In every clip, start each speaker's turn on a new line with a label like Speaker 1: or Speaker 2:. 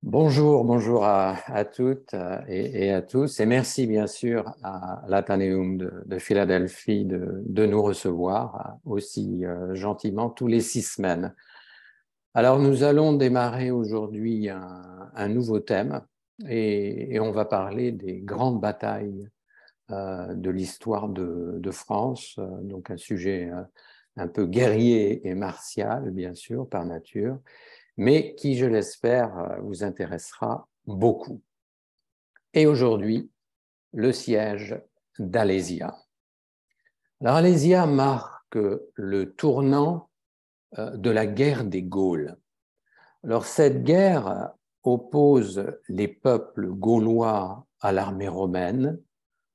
Speaker 1: Bonjour à toutes et à tous, et merci bien sûr à l'Athénéum de Philadelphie de nous recevoir aussi gentiment tous les 6 semaines. Alors nous allons démarrer aujourd'hui un nouveau thème et on va parler des grandes batailles de l'histoire de France, donc un sujet un peu guerrier et martial bien sûr par nature, mais qui, je l'espère, vous intéressera beaucoup. Et aujourd'hui, le siège d'Alésia. Alors, Alésia marque le tournant de la guerre des Gaules. Alors, cette guerre oppose les peuples gaulois à l'armée romaine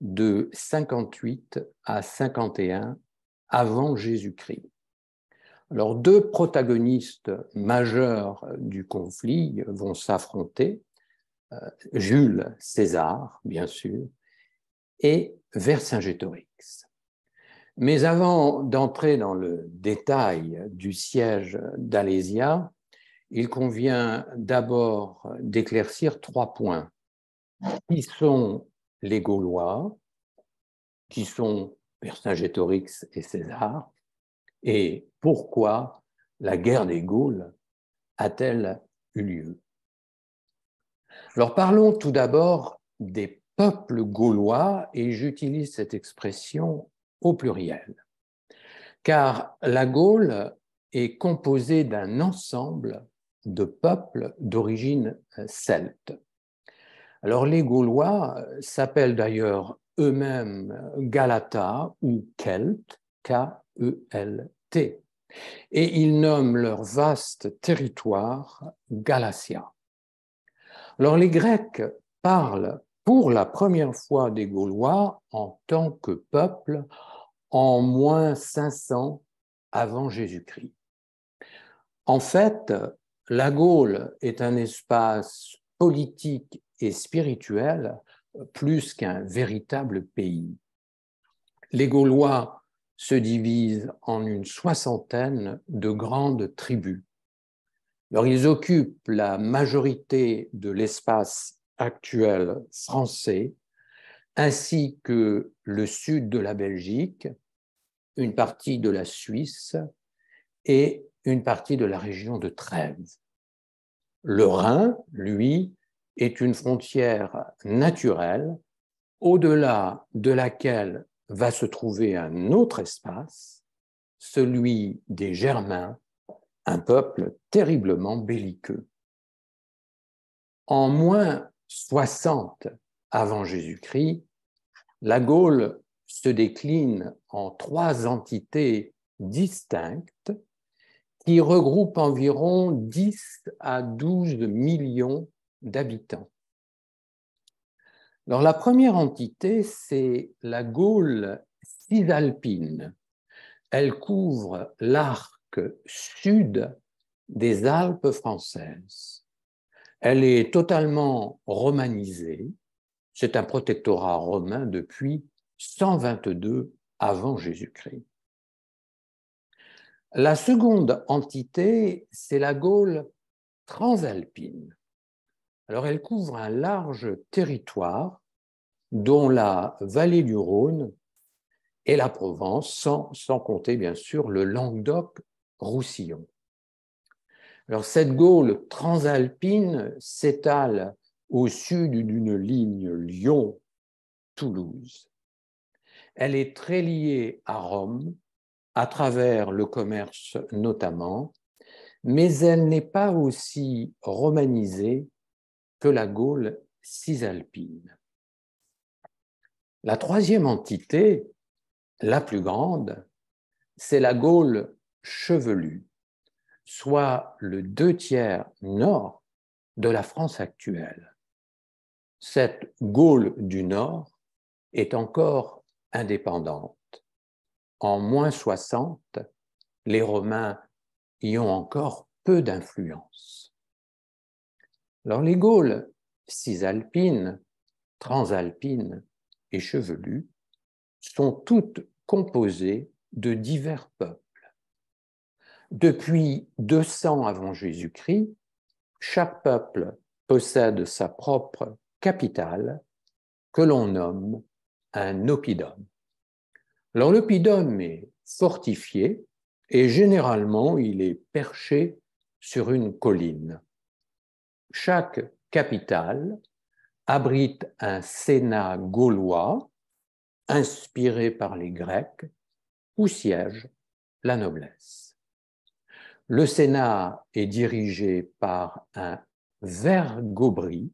Speaker 1: de 58 à 51 avant Jésus-Christ. Alors, deux protagonistes majeurs du conflit vont s'affronter, Jules César, bien sûr, et Vercingétorix. Mais avant d'entrer dans le détail du siège d'Alésia, il convient d'abord d'éclaircir 3 points. Qui sont les Gaulois? Qui sont Vercingétorix et César? Et pourquoi la guerre des Gaules a-t-elle eu lieu? Alors parlons tout d'abord des peuples gaulois, et j'utilise cette expression au pluriel, car la Gaule est composée d'un ensemble de peuples d'origine celte. Alors les Gaulois s'appellent d'ailleurs eux-mêmes Galata ou Celtes, K-E-L-T, et ils nomment leur vaste territoire Galatia. Alors les Grecs parlent pour la première fois des Gaulois en tant que peuple en moins 500 avant Jésus-Christ. En fait, la Gaule est un espace politique et spirituel plus qu'un véritable pays. Les Gaulois se divisent en une soixantaine de grandes tribus. Alors, ils occupent la majorité de l'espace actuel français, ainsi que le sud de la Belgique, une partie de la Suisse et une partie de la région de Trèves. Le Rhin, lui, est une frontière naturelle au-delà de laquelle va se trouver un autre espace, celui des Germains, un peuple terriblement belliqueux. En moins 60 avant Jésus-Christ, la Gaule se décline en 3 entités distinctes qui regroupent environ 10 à 12 millions d'habitants. Alors, la première entité, c'est la Gaule cisalpine. Elle couvre l'arc sud des Alpes françaises. Elle est totalement romanisée. C'est un protectorat romain depuis 122 avant Jésus-Christ. La seconde entité, c'est la Gaule transalpine. Alors, elle couvre un large territoire, dont la vallée du Rhône et la Provence, sans compter bien sûr le Languedoc-Roussillon. Alors, cette Gaule transalpine s'étale au sud d'une ligne Lyon-Toulouse. Elle est très liée à Rome, à travers le commerce notamment, mais elle n'est pas aussi romanisée que la Gaule cisalpine. La troisième entité, la plus grande, c'est la Gaule chevelue, soit le 2/3 nord de la France actuelle. Cette Gaule du Nord est encore indépendante. En moins 60, les Romains y ont encore peu d'influence. Alors les Gaules cisalpines, transalpines et chevelues sont toutes composées de divers peuples. Depuis 200 avant Jésus-Christ, chaque peuple possède sa propre capitale que l'on nomme un oppidum. Alors l'oppidum est fortifié et généralement il est perché sur une colline. Chaque capitale abrite un sénat gaulois inspiré par les Grecs où siège la noblesse. Le sénat est dirigé par un vergobri,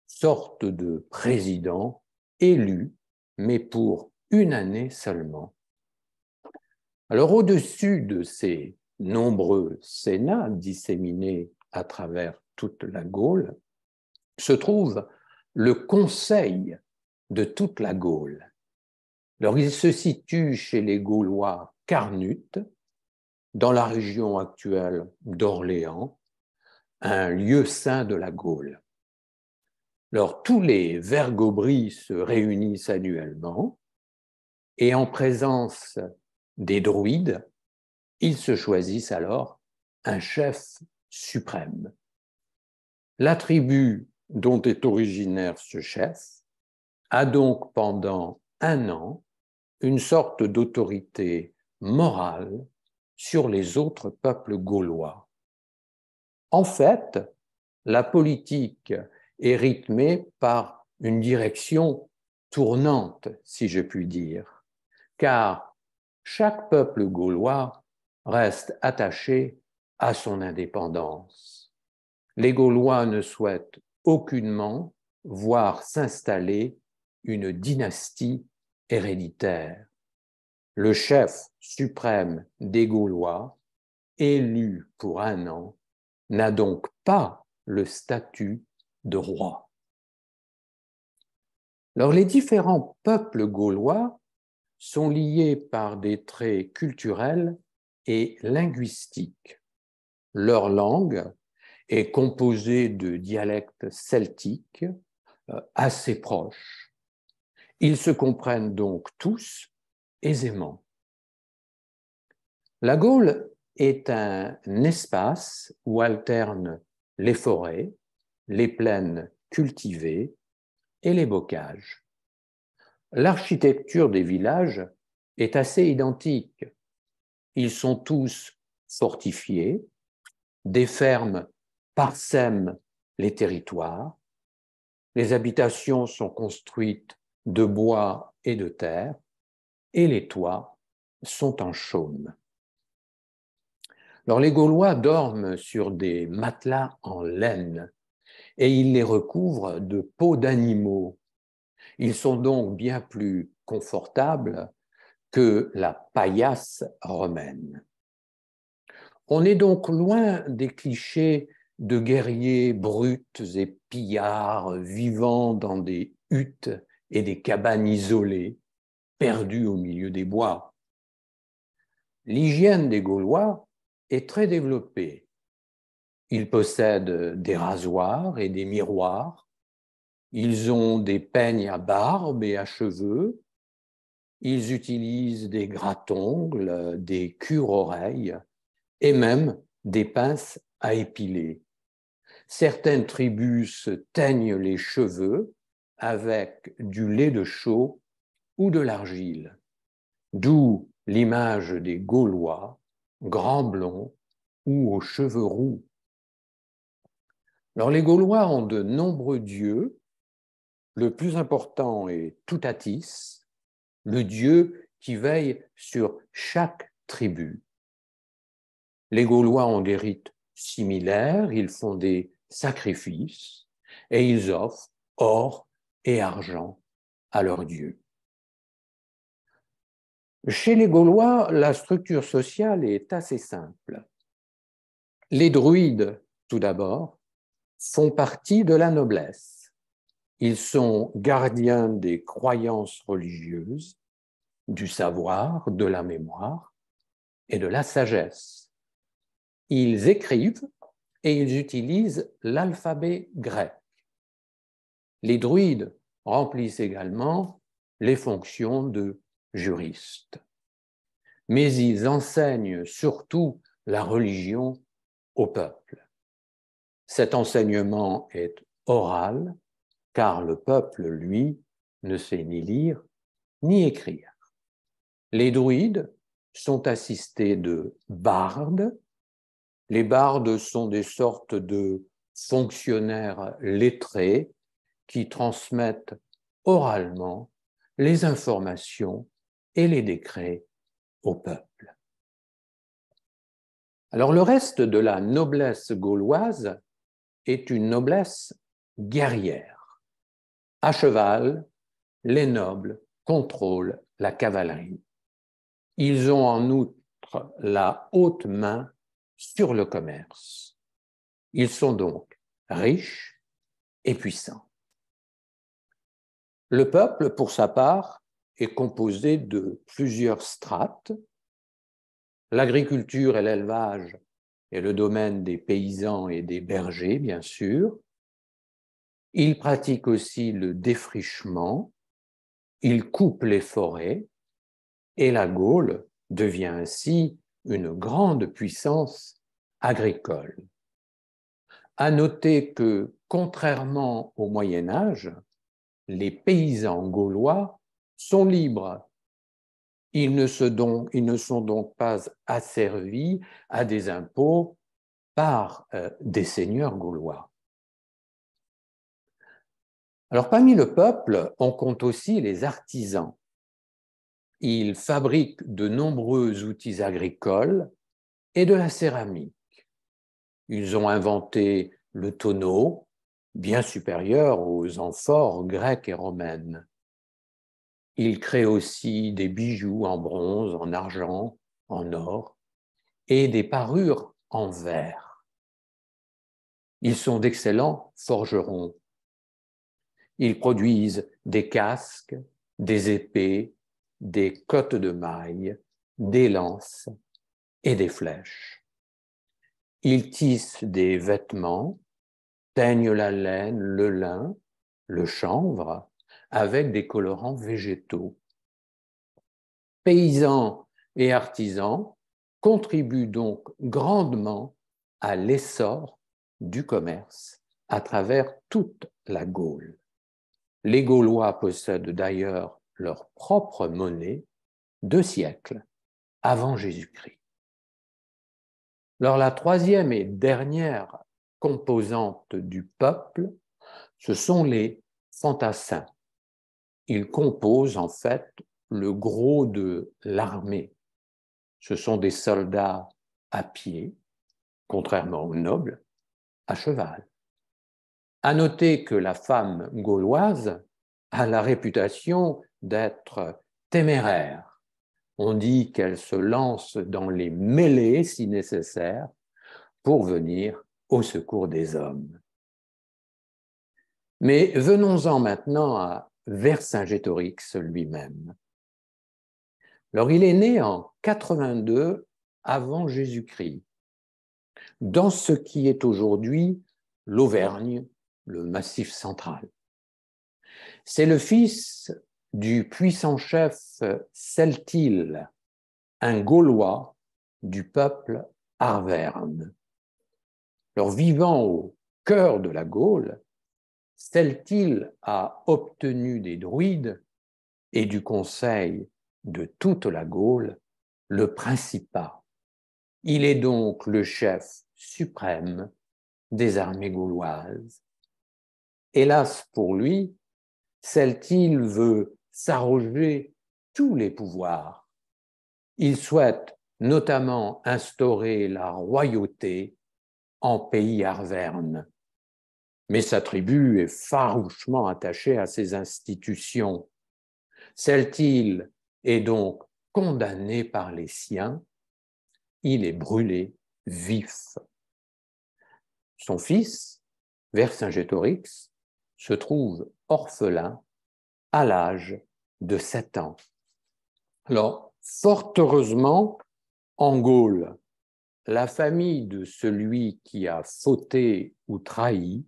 Speaker 1: sorte de président élu, mais pour une année seulement. Alors, au-dessus de ces nombreux sénats disséminés à travers toute la Gaule, se trouve le conseil de toute la Gaule. Alors, il se situe chez les Gaulois carnutes, dans la région actuelle d'Orléans, un lieu saint de la Gaule. Alors, tous les vergobris se réunissent annuellement et en présence des druides, ils se choisissent alors un chef suprême. La tribu dont est originaire ce chef a donc pendant un an une sorte d'autorité morale sur les autres peuples gaulois. En fait, la politique est rythmée par une direction tournante, si je puis dire, car chaque peuple gaulois reste attaché à son indépendance. Les Gaulois ne souhaitent aucunement voir s'installer une dynastie héréditaire. Le chef suprême des Gaulois, élu pour un an, n'a donc pas le statut de roi. Alors, les différents peuples gaulois sont liés par des traits culturels et linguistiques. Leur langue est composée de dialectes celtiques assez proches. Ils se comprennent donc tous aisément. La Gaule est un espace où alternent les forêts, les plaines cultivées et les bocages. L'architecture des villages est assez identique. Ils sont tous fortifiés, des fermes parsèment les territoires, les habitations sont construites de bois et de terre, et les toits sont en chaume. Alors les Gaulois dorment sur des matelas en laine et ils les recouvrent de peaux d'animaux. Ils sont donc bien plus confortables que la paillasse romaine. On est donc loin des clichés de guerriers bruts et pillards vivant dans des huttes et des cabanes isolées, perdus au milieu des bois. L'hygiène des Gaulois est très développée. Ils possèdent des rasoirs et des miroirs. Ils ont des peignes à barbe et à cheveux. Ils utilisent des gratte-ongles, des cure-oreilles et même des pinces à épiler. Certaines tribus se teignent les cheveux avec du lait de chaux ou de l'argile, d'où l'image des Gaulois, grands blonds ou aux cheveux roux. Alors les Gaulois ont de nombreux dieux. Le plus important est Toutatis, le dieu qui veille sur chaque tribu. Les Gaulois ont des rites similaires, ils font des sacrifices et ils offrent or et argent à leurs dieux. Chez les Gaulois, la structure sociale est assez simple. Les druides, tout d'abord, font partie de la noblesse. Ils sont gardiens des croyances religieuses, du savoir, de la mémoire et de la sagesse. Ils écrivent et ils utilisent l'alphabet grec. Les druides remplissent également les fonctions de juristes. Mais ils enseignent surtout la religion au peuple. Cet enseignement est orale, car le peuple, lui, ne sait ni lire ni écrire. Les druides sont assistés de bardes. Les bardes sont des sortes de fonctionnaires lettrés qui transmettent oralement les informations et les décrets au peuple. Alors le reste de la noblesse gauloise est une noblesse guerrière. À cheval, les nobles contrôlent la cavalerie. Ils ont en outre la haute main sur le commerce. Ils sont donc riches et puissants. Le peuple, pour sa part, est composé de plusieurs strates. L'agriculture et l'élevage est le domaine des paysans et des bergers, bien sûr. Ils pratiquent aussi le défrichement, ils coupent les forêts, et la Gaule devient ainsi une grande puissance agricole. À noter que, contrairement au Moyen Âge, les paysans gaulois sont libres. Ils ne sont donc pas asservis à des impôts par des seigneurs gaulois. Alors, parmi le peuple, on compte aussi les artisans. Ils fabriquent de nombreux outils agricoles et de la céramique. Ils ont inventé le tonneau, bien supérieur aux amphores grecques et romaines. Ils créent aussi des bijoux en bronze, en argent, en or et des parures en verre. Ils sont d'excellents forgerons. Ils produisent des casques, des épées, des cottes de mailles, des lances et des flèches. Ils tissent des vêtements, teignent la laine, le lin, le chanvre, avec des colorants végétaux. Paysans et artisans contribuent donc grandement à l'essor du commerce à travers toute la Gaule. Les Gaulois possèdent d'ailleurs leur propre monnaie 2 siècles avant Jésus-Christ. Alors la troisième et dernière composante du peuple, ce sont les fantassins. Ils composent en fait le gros de l'armée. Ce sont des soldats à pied, contrairement aux nobles, à cheval. À noter que la femme gauloise a la réputation d'être téméraire. On dit qu'elle se lance dans les mêlées si nécessaire pour venir au secours des hommes. Mais venons-en maintenant à Vercingétorix lui-même. Alors, il est né en 82 avant Jésus-Christ, dans ce qui est aujourd'hui l'Auvergne, le Massif central. C'est le fils du puissant chef Celtile, un Gaulois du peuple arverne. Alors, vivant au cœur de la Gaule, Celtile a obtenu des druides et du conseil de toute la Gaule le principat. Il est donc le chef suprême des armées gauloises. Hélas pour lui, Celtile veut s'arroger tous les pouvoirs. Il souhaite notamment instaurer la royauté en pays arverne. Mais sa tribu est farouchement attachée à ses institutions. Celtile est donc condamné par les siens. Il est brûlé vif. Son fils, Vercingétorix, se trouve orphelin à l'âge de 7 ans. Alors, fort heureusement, en Gaule, la famille de celui qui a fauté ou trahi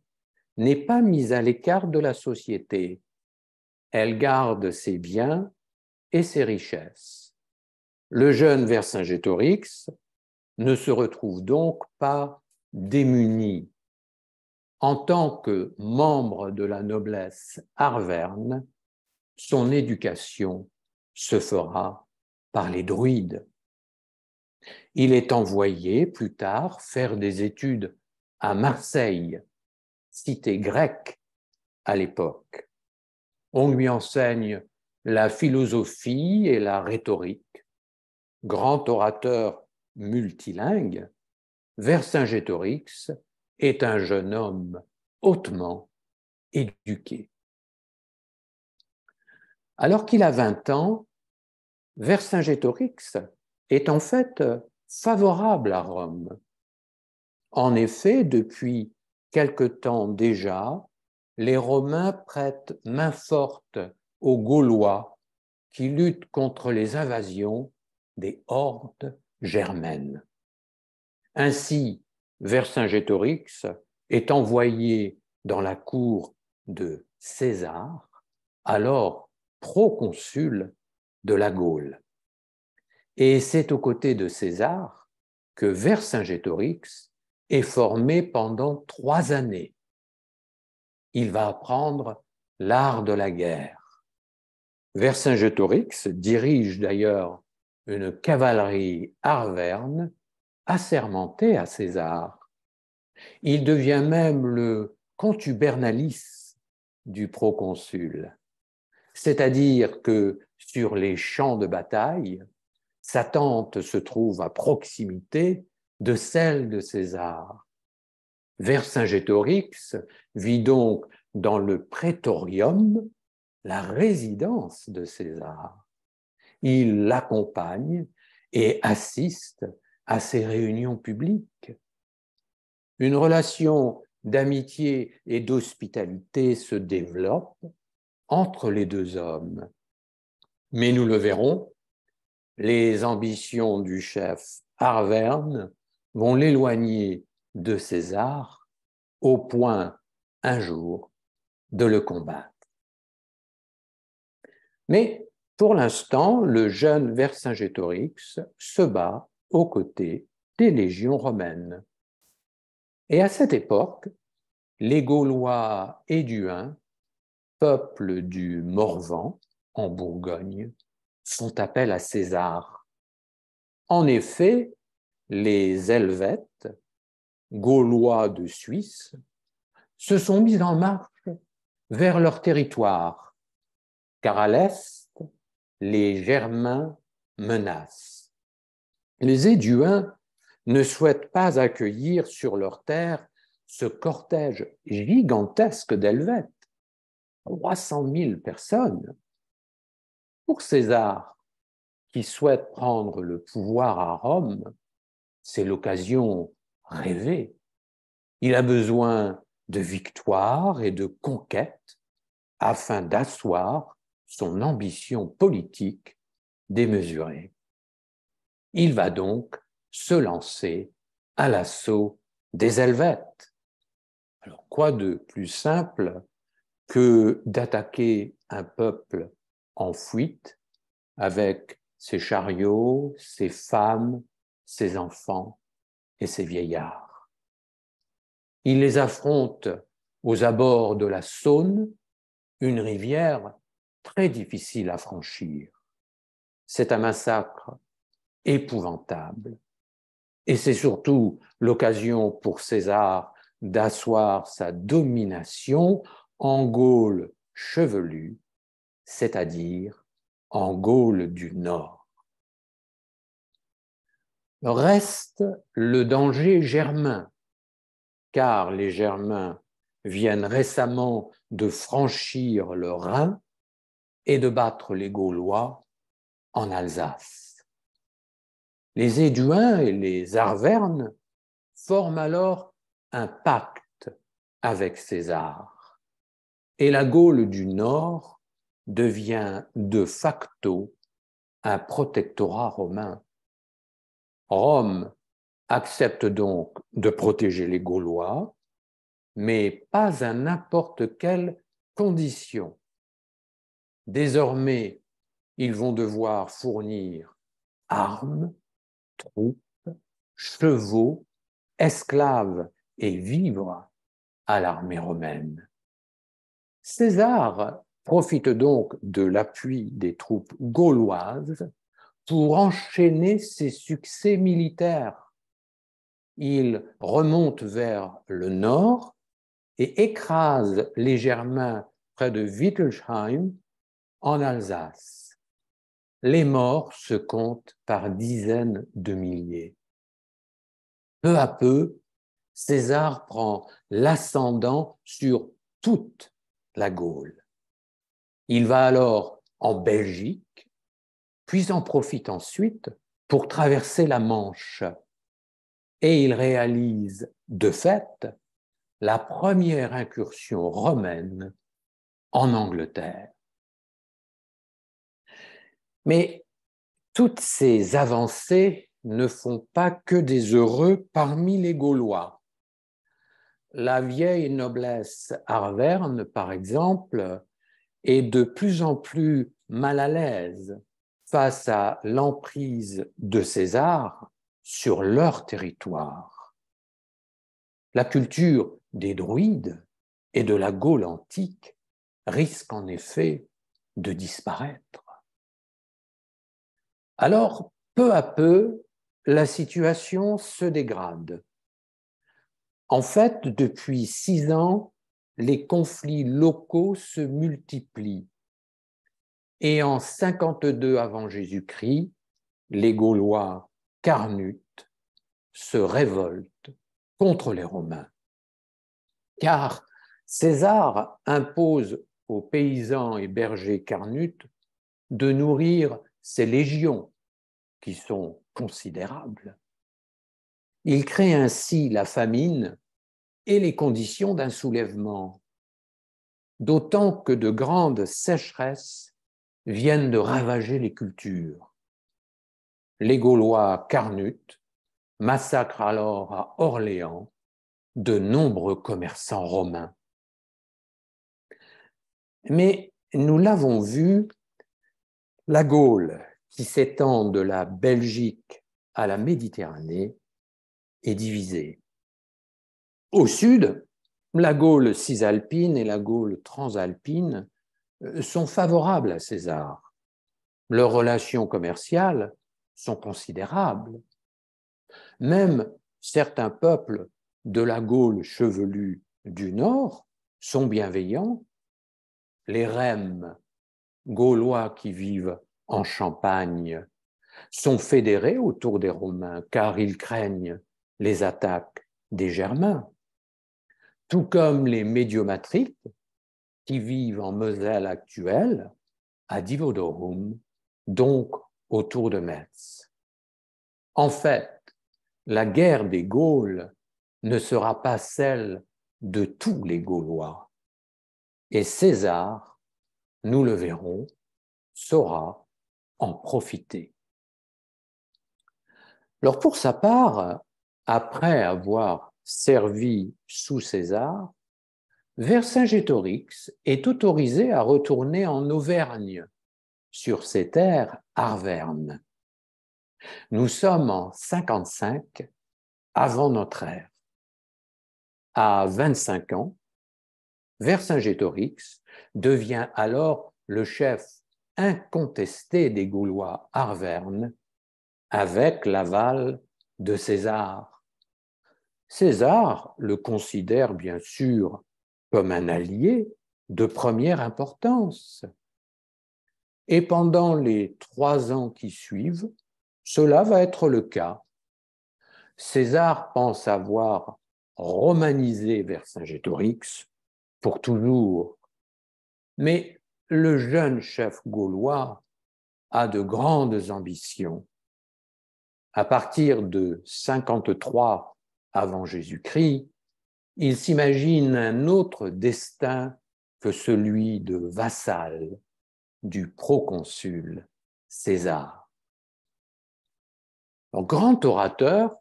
Speaker 1: n'est pas mise à l'écart de la société. Elle garde ses biens et ses richesses. Le jeune Vercingétorix ne se retrouve donc pas démuni. En tant que membre de la noblesse arverne, son éducation se fera par les druides. Il est envoyé plus tard faire des études à Marseille, cité grecque à l'époque. On lui enseigne la philosophie et la rhétorique. Grand orateur multilingue, Vercingétorix est un jeune homme hautement éduqué. Alors qu'il a 20 ans, Vercingétorix est en fait favorable à Rome. En effet, depuis quelque temps déjà, les Romains prêtent main forte aux Gaulois qui luttent contre les invasions des hordes germaines. Ainsi, Vercingétorix est envoyé dans la cour de César, alors proconsul de la Gaule. Et c'est aux côtés de César que Vercingétorix est formé pendant 3 années. Il va apprendre l'art de la guerre. Vercingétorix dirige d'ailleurs une cavalerie arverne assermentée à César. Il devient même le contubernalis du proconsul, c'est-à-dire que sur les champs de bataille, sa tente se trouve à proximité de celle de César. Vercingétorix vit donc dans le praetorium, la résidence de César. Il l'accompagne et assiste à ses réunions publiques. Une relation d'amitié et d'hospitalité se développe entre les deux hommes. Mais nous le verrons, les ambitions du chef arverne vont l'éloigner de César au point, un jour, de le combattre. Mais pour l'instant, le jeune Vercingétorix se bat aux côtés des légions romaines. Et à cette époque, les Gaulois éduins, peuple du Morvan, en Bourgogne, font appel à César. En effet, les Helvètes, Gaulois de Suisse, se sont mis en marche vers leur territoire, car à l'est, les Germains menacent. Les Éduins ne souhaitent pas accueillir sur leur terre ce cortège gigantesque d'Helvètes, 300 000 personnes. Pour César, qui souhaite prendre le pouvoir à Rome, c'est l'occasion rêvée. Il a besoin de victoires et de conquêtes afin d'asseoir son ambition politique démesurée. Il va donc se lancer à l'assaut des Helvètes. Alors, quoi de plus simple que d'attaquer un peuple en fuite avec ses chariots, ses femmes, ses enfants et ses vieillards. Il les affronte aux abords de la Saône, une rivière très difficile à franchir. C'est un massacre épouvantable. Et c'est surtout l'occasion pour César d'asseoir sa domination en Gaule chevelue, c'est-à-dire en Gaule du Nord. Reste le danger germain, car les Germains viennent récemment de franchir le Rhin et de battre les Gaulois en Alsace. Les Éduins et les Arvernes forment alors un pacte avec César, et la Gaule du Nord devient de facto un protectorat romain. Rome accepte donc de protéger les Gaulois, mais pas à n'importe quelle condition. Désormais, ils vont devoir fournir armes, troupes, chevaux, esclaves et vivres à l'armée romaine. César profite donc de l'appui des troupes gauloises pour enchaîner ses succès militaires. Il remonte vers le nord et écrase les Germains près de Wittelsheim en Alsace. Les morts se comptent par dizaines de milliers. Peu à peu, César prend l'ascendant sur toute la Gaule. Il va alors en Belgique, puis en profite ensuite pour traverser la Manche. Et il réalise de fait la première incursion romaine en Angleterre. Mais toutes ces avancées ne font pas que des heureux parmi les Gaulois. La vieille noblesse arverne, par exemple, est de plus en plus mal à l'aise face à l'emprise de César sur leur territoire. La culture des druides et de la Gaule antique risque en effet de disparaître. Alors, peu à peu, la situation se dégrade. En fait, depuis 6 ans, les conflits locaux se multiplient. Et en 52 avant Jésus-Christ, les Gaulois carnutes se révoltent contre les Romains. Car César impose aux paysans et bergers carnutes de nourrir ses légions, qui sont considérables. Il crée ainsi la famine et les conditions d'un soulèvement, d'autant que de grandes sécheresses viennent de ravager les cultures. Les Gaulois carnutes massacrent alors à Orléans de nombreux commerçants romains. Mais nous l'avons vu, la Gaule, qui s'étend de la Belgique à la Méditerranée, est divisée. Au sud, la Gaule cisalpine et la Gaule transalpine sont favorables à César. Leurs relations commerciales sont considérables. Même certains peuples de la Gaule chevelue du Nord sont bienveillants. Les Rèmes, Gaulois qui vivent en Champagne, sont fédérés autour des Romains car ils craignent les attaques des Germains, tout comme les Médiomatriques qui vivent en Moselle actuelle, à Divodurum, donc autour de Metz. En fait, la guerre des Gaules ne sera pas celle de tous les Gaulois. Et César, nous le verrons, saura en profiter. Alors pour sa part, après avoir servi sous César, Vercingétorix est autorisé à retourner en Auvergne, sur ses terres arvernes. Nous sommes en 55 avant notre ère. À 25 ans, Vercingétorix devient alors le chef incontesté des Gaulois arvernes avec l'aval de César. César le considère bien sûr comme un allié de première importance. Et pendant les 3 ans qui suivent, cela va être le cas. César pense avoir romanisé Vercingétorix pour toujours. Mais le jeune chef gaulois a de grandes ambitions. À partir de 53 avant Jésus-Christ, il s'imagine un autre destin que celui de vassal du proconsul César. En grand orateur,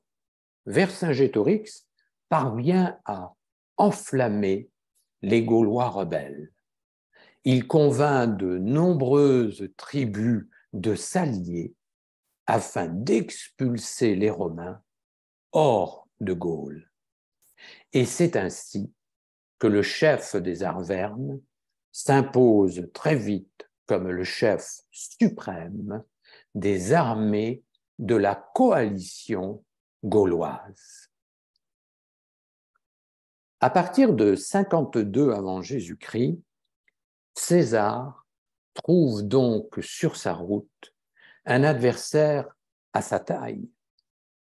Speaker 1: Vercingétorix parvient à enflammer les Gaulois rebelles. Il convainc de nombreuses tribus de s'allier afin d'expulser les Romains hors de Gaule. Et c'est ainsi que le chef des Arvernes s'impose très vite comme le chef suprême des armées de la coalition gauloise. À partir de 52 avant Jésus-Christ, César trouve donc sur sa route un adversaire à sa taille,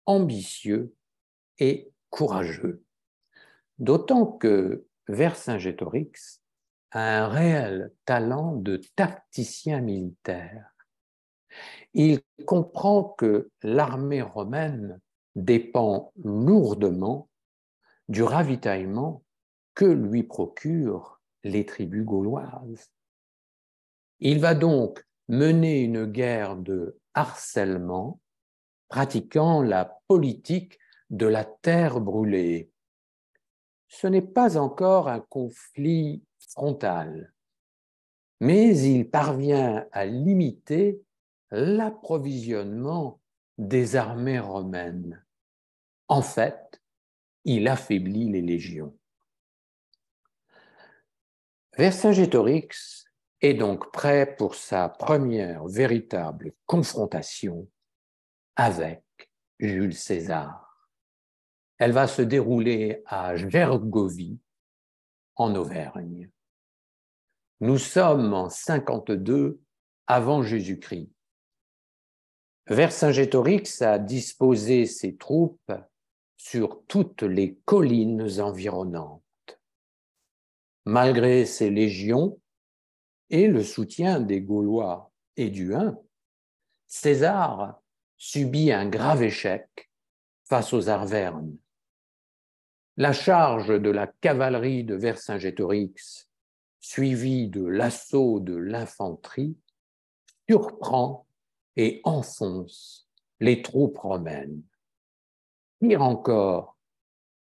Speaker 1: ambitieux et courageux, d'autant que Vercingétorix a un réel talent de tacticien militaire. Il comprend que l'armée romaine dépend lourdement du ravitaillement que lui procurent les tribus gauloises. Il va donc mener une guerre de harcèlement, pratiquant la politique de la terre brûlée. Ce n'est pas encore un conflit frontal, mais il parvient à limiter l'approvisionnement des armées romaines. En fait, il affaiblit les légions. Vercingétorix est donc prêt pour sa première véritable confrontation avec Jules César. Elle va se dérouler à Gergovie, en Auvergne. Nous sommes en 52 avant Jésus-Christ. Vercingétorix a disposé ses troupes sur toutes les collines environnantes. Malgré ses légions et le soutien des Gaulois et du Hun, César subit un grave échec face aux Arvernes. La charge de la cavalerie de Vercingétorix, suivie de l'assaut de l'infanterie, surprend et enfonce les troupes romaines. Pire encore,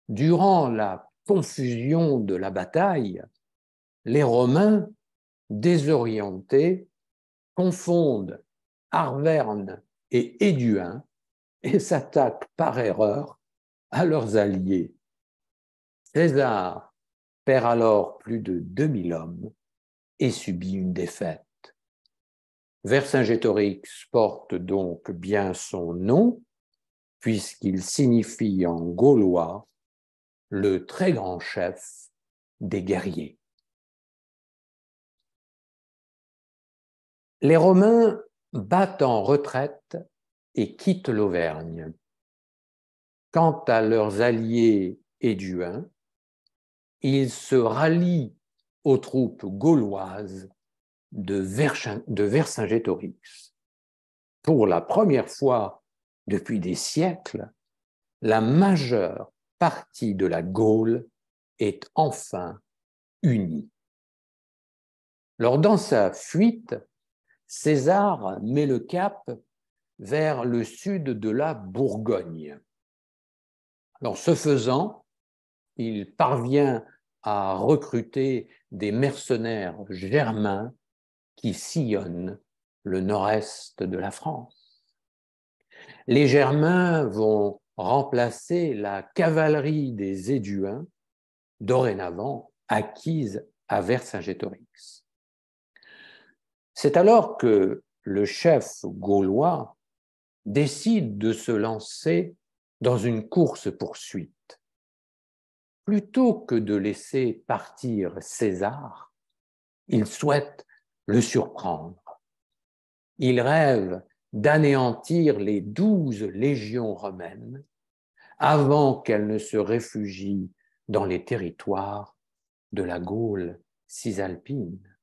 Speaker 1: durant la confusion de la bataille, les Romains, désorientés, confondent Arvernes et Éduin et s'attaquent par erreur à leurs alliés. César perd alors plus de 2000 hommes et subit une défaite. Vercingétorix porte donc bien son nom, puisqu'il signifie en gaulois le très grand chef des guerriers. Les Romains battent en retraite et quittent l'Auvergne. Quant à leurs alliés éduins, ils se rallient aux troupes gauloises de Vercingétorix. Pour la première fois depuis des siècles, la majeure partie de la Gaule est enfin unie. Lors dans sa fuite, César met le cap vers le sud de la Bourgogne. Alors, ce faisant, il parvient à recruter des mercenaires germains qui sillonnent le nord-est de la France. Les Germains vont remplacer la cavalerie des Éduins, dorénavant acquise à Vercingétorix. C'est alors que le chef gaulois décide de se lancer dans une course-poursuite. Plutôt que de laisser partir César, il souhaite le surprendre. Il rêve d'anéantir les 12 légions romaines avant qu'elles ne se réfugient dans les territoires de la Gaule cisalpine.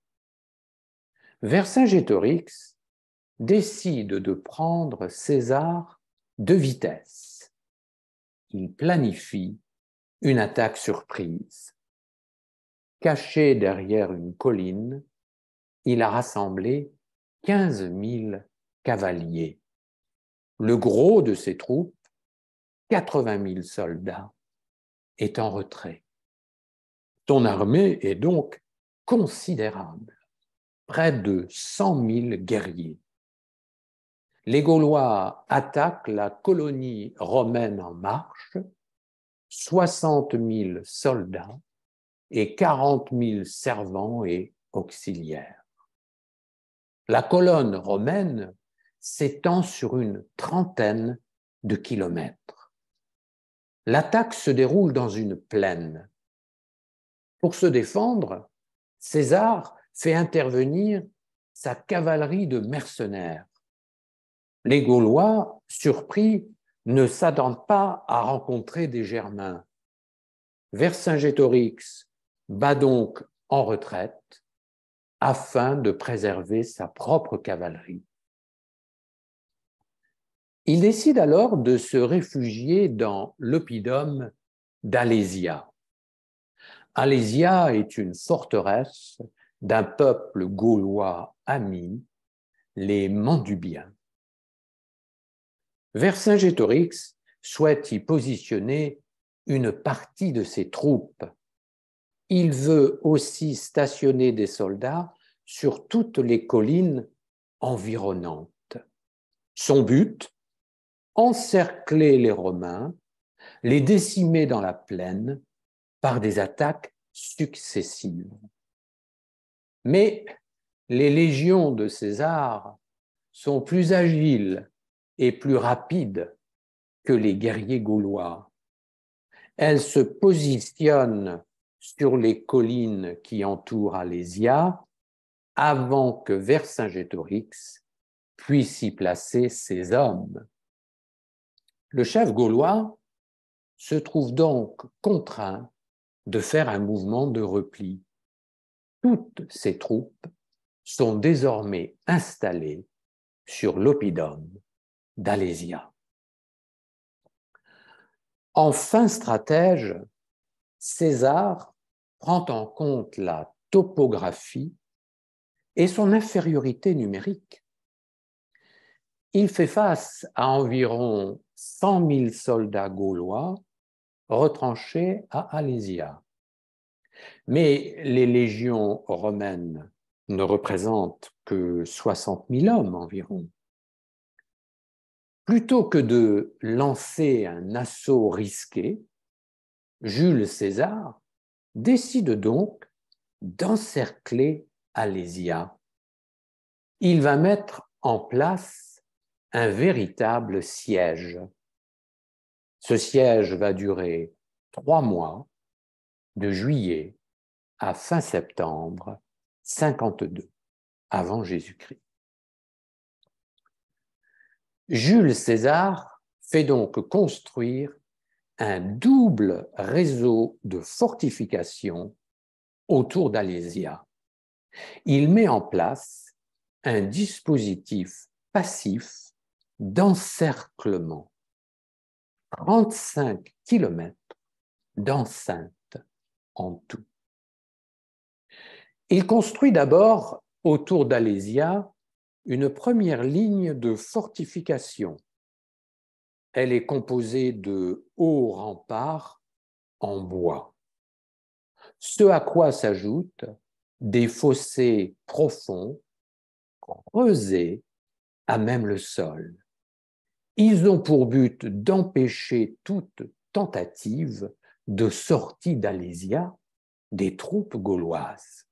Speaker 1: Vercingétorix décide de prendre César de vitesse. Il planifie une attaque surprise. Caché derrière une colline, il a rassemblé 15 000 cavaliers. Le gros de ses troupes, 80 000 soldats, est en retrait. Son armée est donc considérable, près de 100 000 guerriers. Les Gaulois attaquent la colonie romaine en marche, 60 000 soldats et 40 000 servants et auxiliaires. La colonne romaine s'étend sur une trentaine de kilomètres. L'attaque se déroule dans une plaine. Pour se défendre, César fait intervenir sa cavalerie de mercenaires. Les Gaulois, surpris, ne s'attendent pas à rencontrer des Germains. Vercingétorix bat donc en retraite afin de préserver sa propre cavalerie. Il décide alors de se réfugier dans l'oppidum d'Alésia. Alésia est une forteresse d'un peuple gaulois ami, les Mandubiens. Vercingétorix souhaite y positionner une partie de ses troupes. Il veut aussi stationner des soldats sur toutes les collines environnantes. Son but, encercler les Romains, les décimer dans la plaine par des attaques successives. Mais les légions de César sont plus agiles et plus rapides que les guerriers gaulois. Elles se positionnent sur les collines qui entourent Alésia avant que Vercingétorix puisse y placer ses hommes. Le chef gaulois se trouve donc contraint de faire un mouvement de repli. Toutes ses troupes sont désormais installées sur l'oppidum d'Alésia. En fin stratège, César prend en compte la topographie et son infériorité numérique. Il fait face à environ 100 000 soldats gaulois retranchés à Alésia. Mais les légions romaines ne représentent que 60 000 hommes environ. Plutôt que de lancer un assaut risqué, Jules César décide donc d'encercler Alésia. Il va mettre en place un véritable siège. Ce siège va durer 3 mois, de juillet à fin septembre 52 avant Jésus-Christ. Jules César fait donc construire un double réseau de fortifications autour d'Alésia. Il met en place un dispositif passif d'encerclement. 35 kilomètres d'enceinte en tout. Il construit d'abord autour d'Alésia une première ligne de fortification. Elle est composée de hauts remparts en bois, ce à quoi s'ajoutent des fossés profonds, creusés à même le sol. Ils ont pour but d'empêcher toute tentative de sortie d'Alésia des troupes gauloises.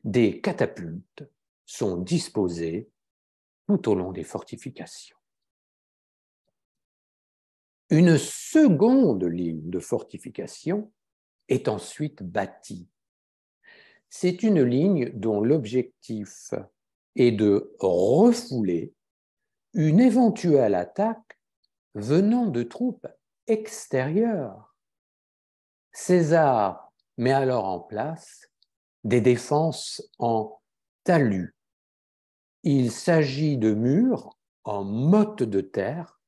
Speaker 1: Des catapultes sont disposées tout au long des fortifications. Une seconde ligne de fortification est ensuite bâtie. C'est une ligne dont l'objectif est de refouler une éventuelle attaque venant de troupes extérieures. César met alors en place des défenses en talus. Il s'agit de murs en motte de terre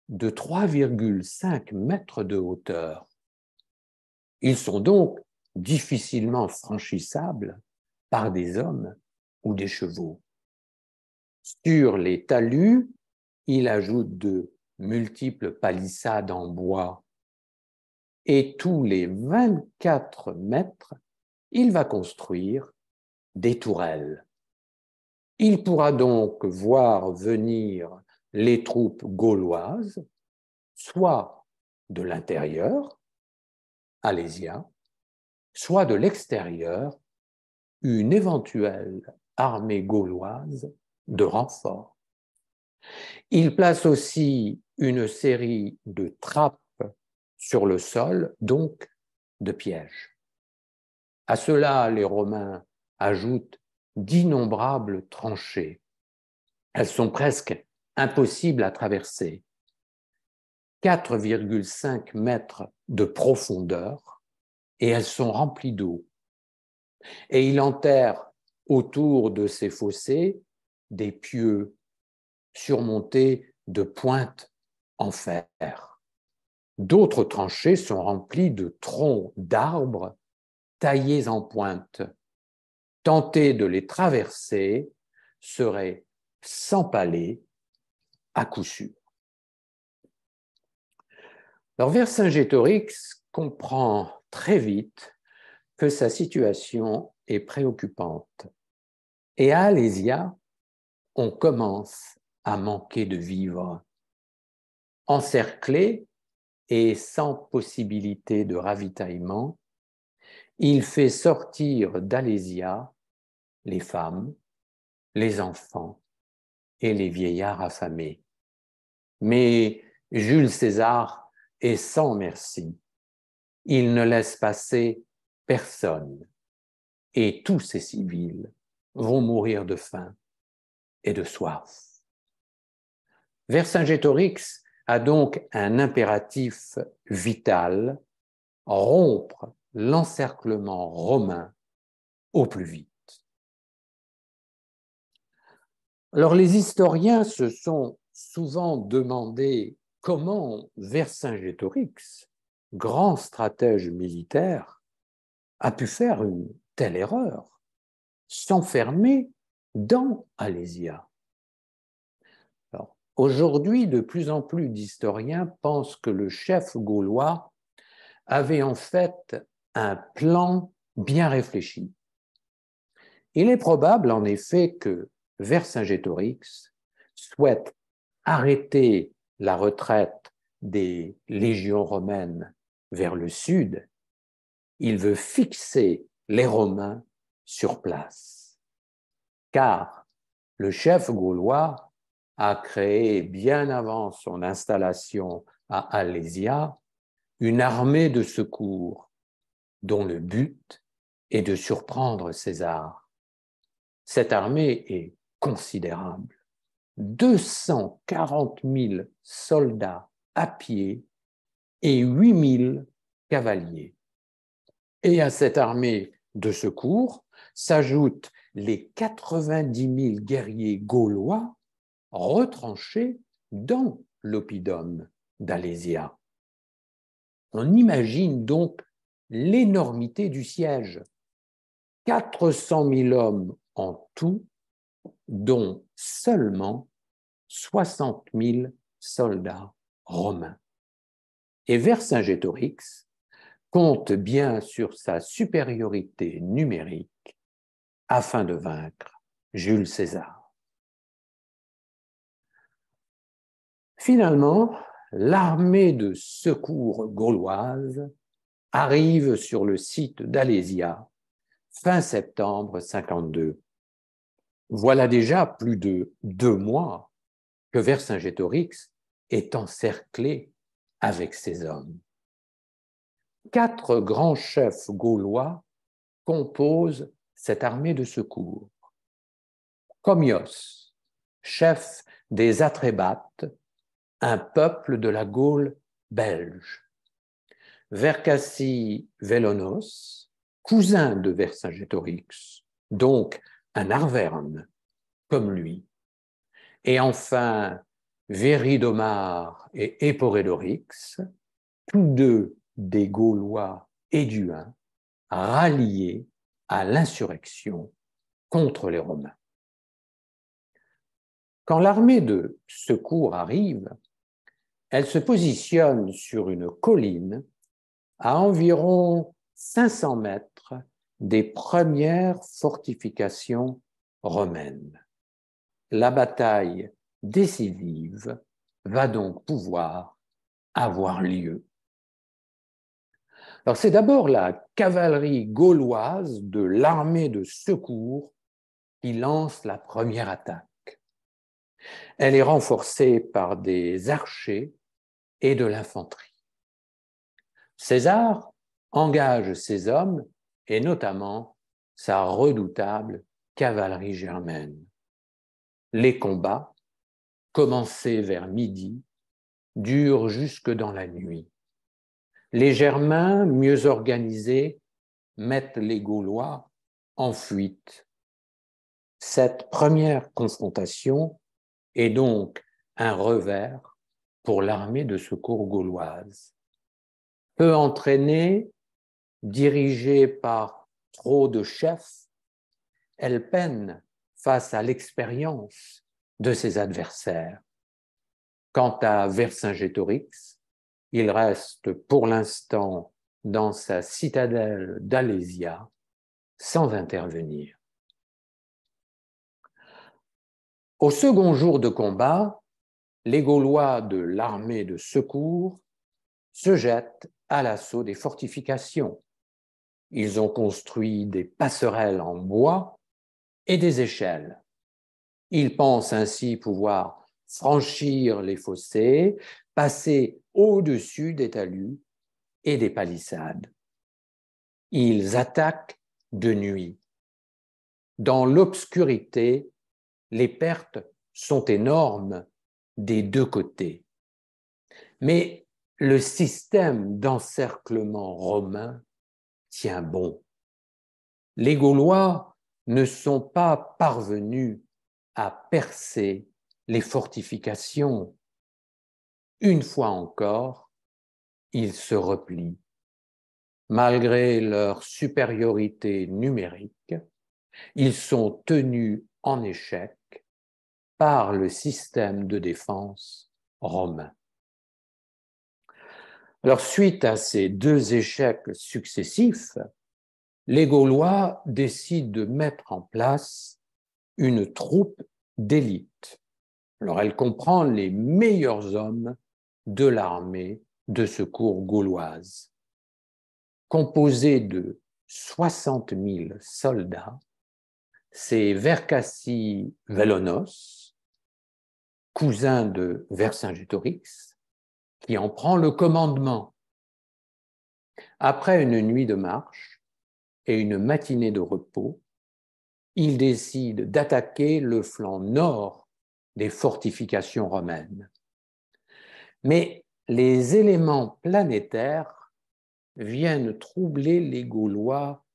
Speaker 1: de 3,5 mètres de hauteur. Ils sont donc difficilement franchissables par des hommes ou des chevaux. Sur les talus, il ajoute de multiples palissades en bois et tous les 24 mètres, il va construire des tourelles. Il pourra donc voir venir les troupes gauloises, soit de l'intérieur, Alésia, soit de l'extérieur une éventuelle armée gauloise de renfort. Il place aussi une série de trappes sur le sol, donc de pièges. À cela, les Romains ajoutent d'innombrables tranchées. Elles sont presque impossibles à traverser. 4,5 mètres de profondeur et elles sont remplies d'eau. Et il enterre autour de ces fossés des pieux surmontés de pointes en fer. D'autres tranchées sont remplies de troncs d'arbres taillés en pointe. Tenter de les traverser serait s'empaler à coup sûr. Alors Vercingétorix comprend très vite que sa situation est préoccupante. Et à Alésia, on commence à manquer de vivres. Encerclé et sans possibilité de ravitaillement, il fait sortir d'Alésia les femmes, les enfants et les vieillards affamés. Mais Jules César est sans merci. Il ne laisse passer personne et tous ces civils vont mourir de faim et de soif. Vercingétorix a donc un impératif vital, rompre l'encerclement romain au plus vite. Alors les historiens se sont souvent demandé comment Vercingétorix, grand stratège militaire, a pu faire une telle erreur, s'enfermer dans Alésia. Aujourd'hui, de plus en plus d'historiens pensent que le chef gaulois avait en fait un plan bien réfléchi. Il est probable en effet que Vercingétorix souhaite arrêter la retraite des légions romaines vers le sud. Il veut fixer les Romains sur place. Car le chef gaulois a créé, bien avant son installation à Alésia, une armée de secours dont le but est de surprendre César. Cette armée est considérable. 240 000 soldats à pied et 8 000 cavaliers. Et à cette armée de secours s'ajoutent les 90 000 guerriers gaulois retranchés dans l'oppidum d'Alésia. On imagine donc l'énormité du siège. 400 000 hommes en tout, dont seulement 60 000 soldats romains. Et Vercingétorix compte bien sur sa supériorité numérique afin de vaincre Jules César. Finalement, l'armée de secours gauloise arrive sur le site d'Alésia fin septembre 52. Voilà déjà plus de 2 mois que Vercingétorix est encerclé avec ses hommes. 4 grands chefs gaulois composent cette armée de secours. Commios, chef des Atrébates, un peuple de la Gaule belge. Vercassi Vélonos, cousin de Vercingétorix, donc un Arverne, comme lui. Et enfin, Véridomar et Éporédorix, tous deux des Gaulois éduins, ralliés à l'insurrection contre les Romains. Quand l'armée de secours arrive, elle se positionne sur une colline à environ 500 mètres des premières fortifications romaines. La bataille décisive va donc pouvoir avoir lieu. Alors, c'est d'abord la cavalerie gauloise de l'armée de secours qui lance la première attaque. Elle est renforcée par des archers et de l'infanterie. César engage ses hommes et notamment sa redoutable cavalerie germaine. Les combats, commencés vers midi, durent jusque dans la nuit. Les Germains, mieux organisés, mettent les Gaulois en fuite. Cette première confrontation est donc un revers pour l'armée de secours gauloise. Peu entraînée, dirigée par trop de chefs, elle peine face à l'expérience de ses adversaires. Quant à Vercingétorix, il reste pour l'instant dans sa citadelle d'Alésia sans intervenir. Au second jour de combat, les Gaulois de l'armée de secours se jettent à l'assaut des fortifications. Ils ont construit des passerelles en bois et des échelles. Ils pensent ainsi pouvoir franchir les fossés, passer au-dessus des talus et des palissades. Ils attaquent de nuit. Dans l'obscurité, les pertes sont énormes des deux côtés. Mais le système d'encerclement romain tient bon. Les Gaulois ne sont pas parvenus à percer les fortifications. Une fois encore, ils se replient. Malgré leur supériorité numérique, ils sont tenus en échec par le système de défense romain. Alors, suite à ces deux échecs successifs, les Gaulois décident de mettre en place une troupe d'élite. Alors, elle comprend les meilleurs hommes de l'armée de secours gauloise. Composée de 60 000 soldats, c'est Vercassi Velonos, cousin de Vercingétorix, qui en prend le commandement. Après une nuit de marche et une matinée de repos, il décide d'attaquer le flanc nord des fortifications romaines. Mais les éléments planétaires viennent troubler les Gaulois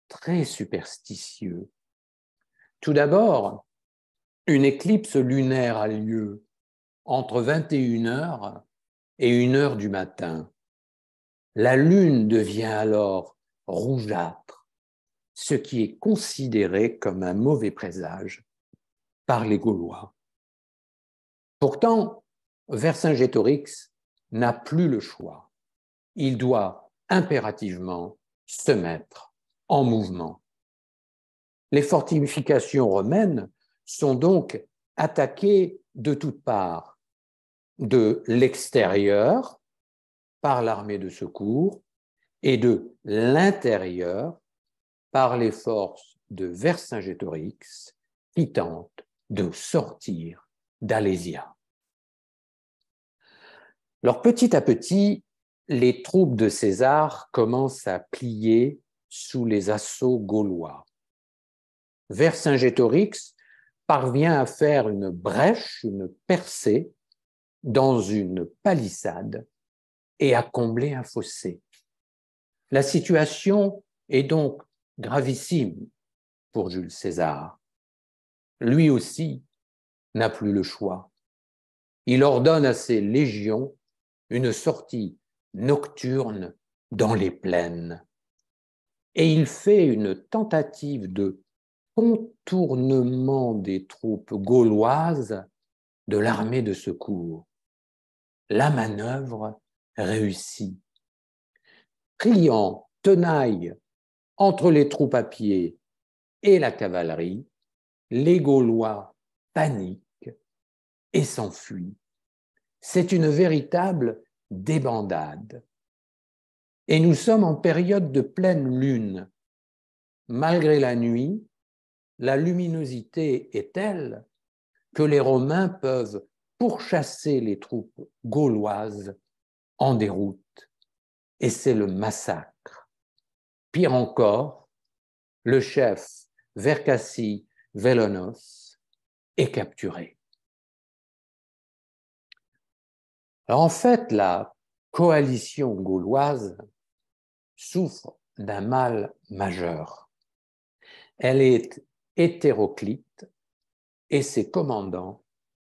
Speaker 1: très superstitieux. Tout d'abord, une éclipse lunaire a lieu entre 21h et 1h du matin. La lune devient alors rougeâtre, ce qui est considéré comme un mauvais présage par les Gaulois. Pourtant, Vercingétorix n'a plus le choix. Il doit impérativement se mettre en mouvement. Les fortifications romaines sont donc attaquées de toutes parts, de l'extérieur par l'armée de secours et de l'intérieur par les forces de Vercingétorix qui tentent de sortir d'Alésia. Alors petit à petit, les troupes de César commencent à plier sous les assauts gaulois. Vercingétorix parvient à faire une brèche, une percée dans une palissade et à combler un fossé. La situation est donc gravissime pour Jules César. Lui aussi n'a plus le choix. Il ordonne à ses légions une sortie nocturne dans les plaines. Et il fait une tentative de contournement des troupes gauloises de l'armée de secours. La manœuvre réussit. Pliant tenaille entre les troupes à pied et la cavalerie, les Gaulois paniquent et s'enfuient. C'est une véritable débandade. Et nous sommes en période de pleine lune. Malgré la nuit, la luminosité est telle que les Romains peuvent pourchasser les troupes gauloises en déroute. Et c'est le massacre. Pire encore, le chef Vercassi Vélonos est capturé. Alors en fait, la coalition gauloise souffre d'un mal majeur. Elle est hétéroclite et ses commandants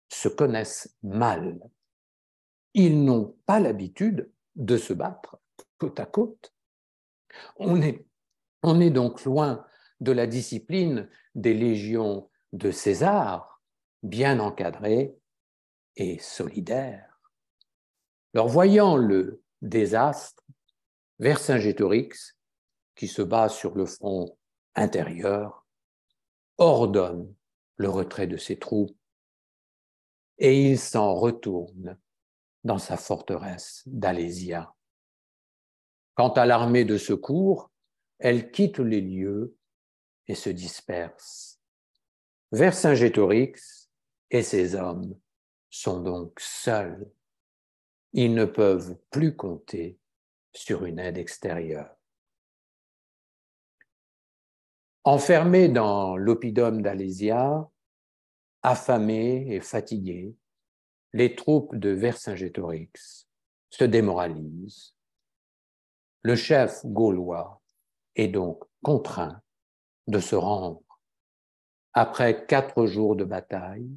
Speaker 1: se connaissent mal. Ils n'ont pas l'habitude de se battre côte à côte. On est donc loin de la discipline des légions de César, bien encadrées et solidaires. Alors, voyant le désastre, Vercingétorix, qui se bat sur le front intérieur, ordonne le retrait de ses troupes et il s'en retourne dans sa forteresse d'Alésia. Quant à l'armée de secours, elle quitte les lieux et se disperse. Vercingétorix et ses hommes sont donc seuls. Ils ne peuvent plus compter sur une aide extérieure. Enfermés dans l'oppidum d'Alésia, affamés et fatigués, les troupes de Vercingétorix se démoralisent. Le chef gaulois est donc contraint de se rendre. Après 4 jours de bataille,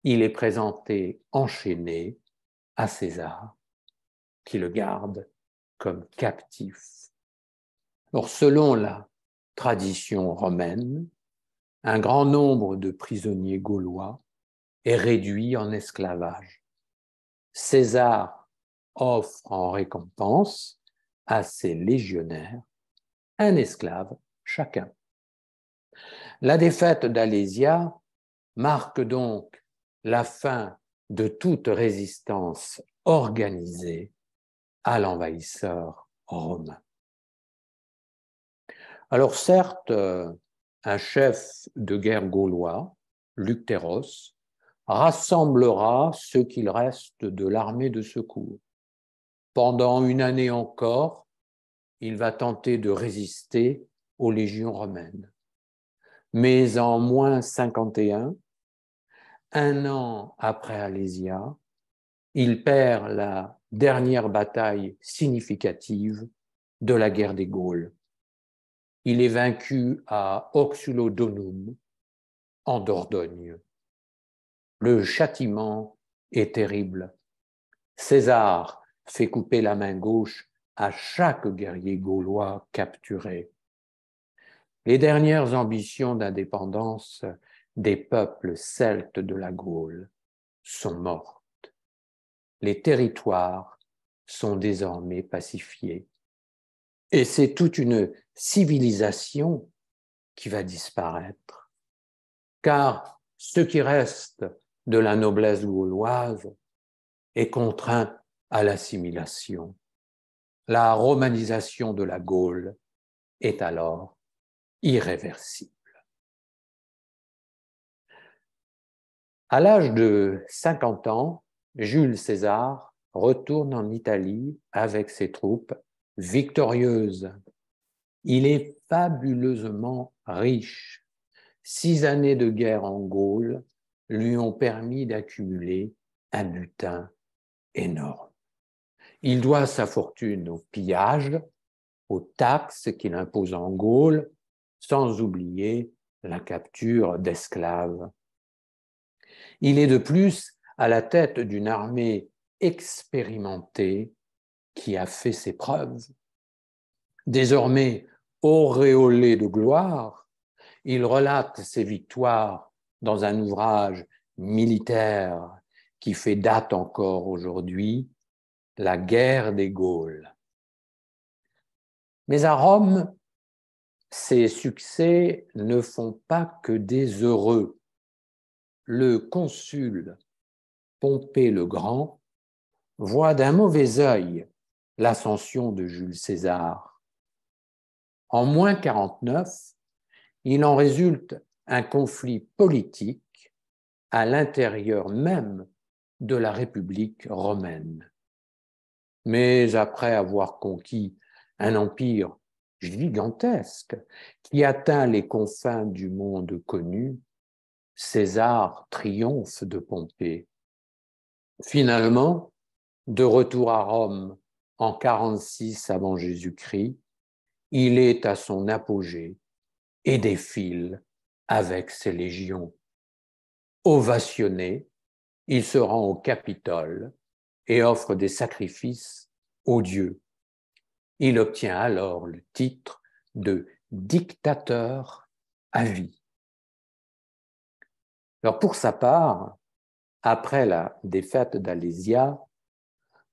Speaker 1: il est présenté enchaîné à César, qui le garde comme captif. Or, selon la tradition romaine, un grand nombre de prisonniers gaulois est réduit en esclavage. César offre en récompense à ses légionnaires un esclave chacun. La défaite d'Alésia marque donc la fin de toute résistance organisée à l'envahisseur romain. Alors certes, un chef de guerre gaulois, Luctéros, rassemblera ce qu'il reste de l'armée de secours. Pendant une année encore, il va tenter de résister aux légions romaines. Mais en moins 51, un an après Alésia, il perd la dernière bataille significative de la guerre des Gaules. Il est vaincu à Oxulodonum, en Dordogne. Le châtiment est terrible. César fait couper la main gauche à chaque guerrier gaulois capturé. Les dernières ambitions d'indépendance des peuples celtes de la Gaule sont mortes. Les territoires sont désormais pacifiés. Et c'est toute une civilisation qui va disparaître. Car ce qui reste de la noblesse gauloise est contraint à l'assimilation. La romanisation de la Gaule est alors irréversible. À l'âge de 50 ans, Jules César retourne en Italie avec ses troupes victorieuses. Il est fabuleusement riche. 6 années de guerre en Gaule lui ont permis d'accumuler un butin énorme. Il doit sa fortune au pillage, aux taxes qu'il impose en Gaule, sans oublier la capture d'esclaves. Il est de plus à la tête d'une armée expérimentée qui a fait ses preuves. Désormais auréolé de gloire, il relate ses victoires dans un ouvrage militaire qui fait date encore aujourd'hui, La guerre des Gaules. Mais à Rome, ces succès ne font pas que des heureux. Le consul Pompée le Grand voit d'un mauvais œil l'ascension de Jules César. En moins 49, il en résulte un conflit politique à l'intérieur même de la République romaine. Mais après avoir conquis un empire gigantesque qui atteint les confins du monde connu, César triomphe de Pompée. Finalement, de retour à Rome en 46 avant Jésus-Christ, il est à son apogée et défile avec ses légions. Ovationné, il se rend au Capitole et offre des sacrifices aux dieux. Il obtient alors le titre de dictateur à vie. Alors pour sa part, après la défaite d'Alésia,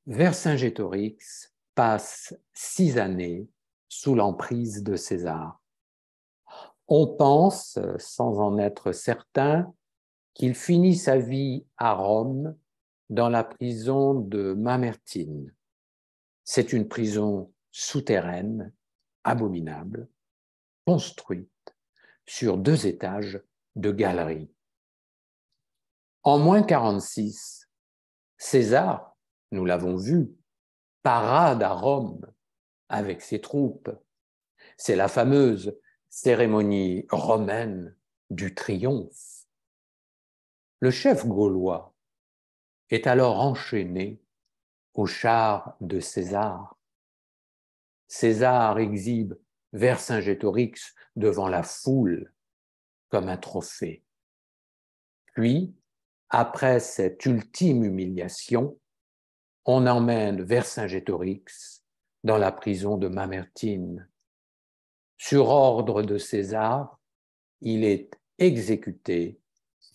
Speaker 1: Vercingétorix passe 6 années sous l'emprise de César. On pense, sans en être certain, qu'il finit sa vie à Rome dans la prison de Mamertine. C'est une prison souterraine, abominable, construite sur 2 étages de galeries. En moins 46, César, nous l'avons vu, parade à Rome avec ses troupes. C'est la fameuse cérémonie romaine du triomphe. Le chef gaulois est alors enchaîné au char de César. César exhibe Vercingétorix devant la foule comme un trophée. Puis, après cette ultime humiliation, on emmène Vercingétorix dans la prison de Mamertine. Sur ordre de César, il est exécuté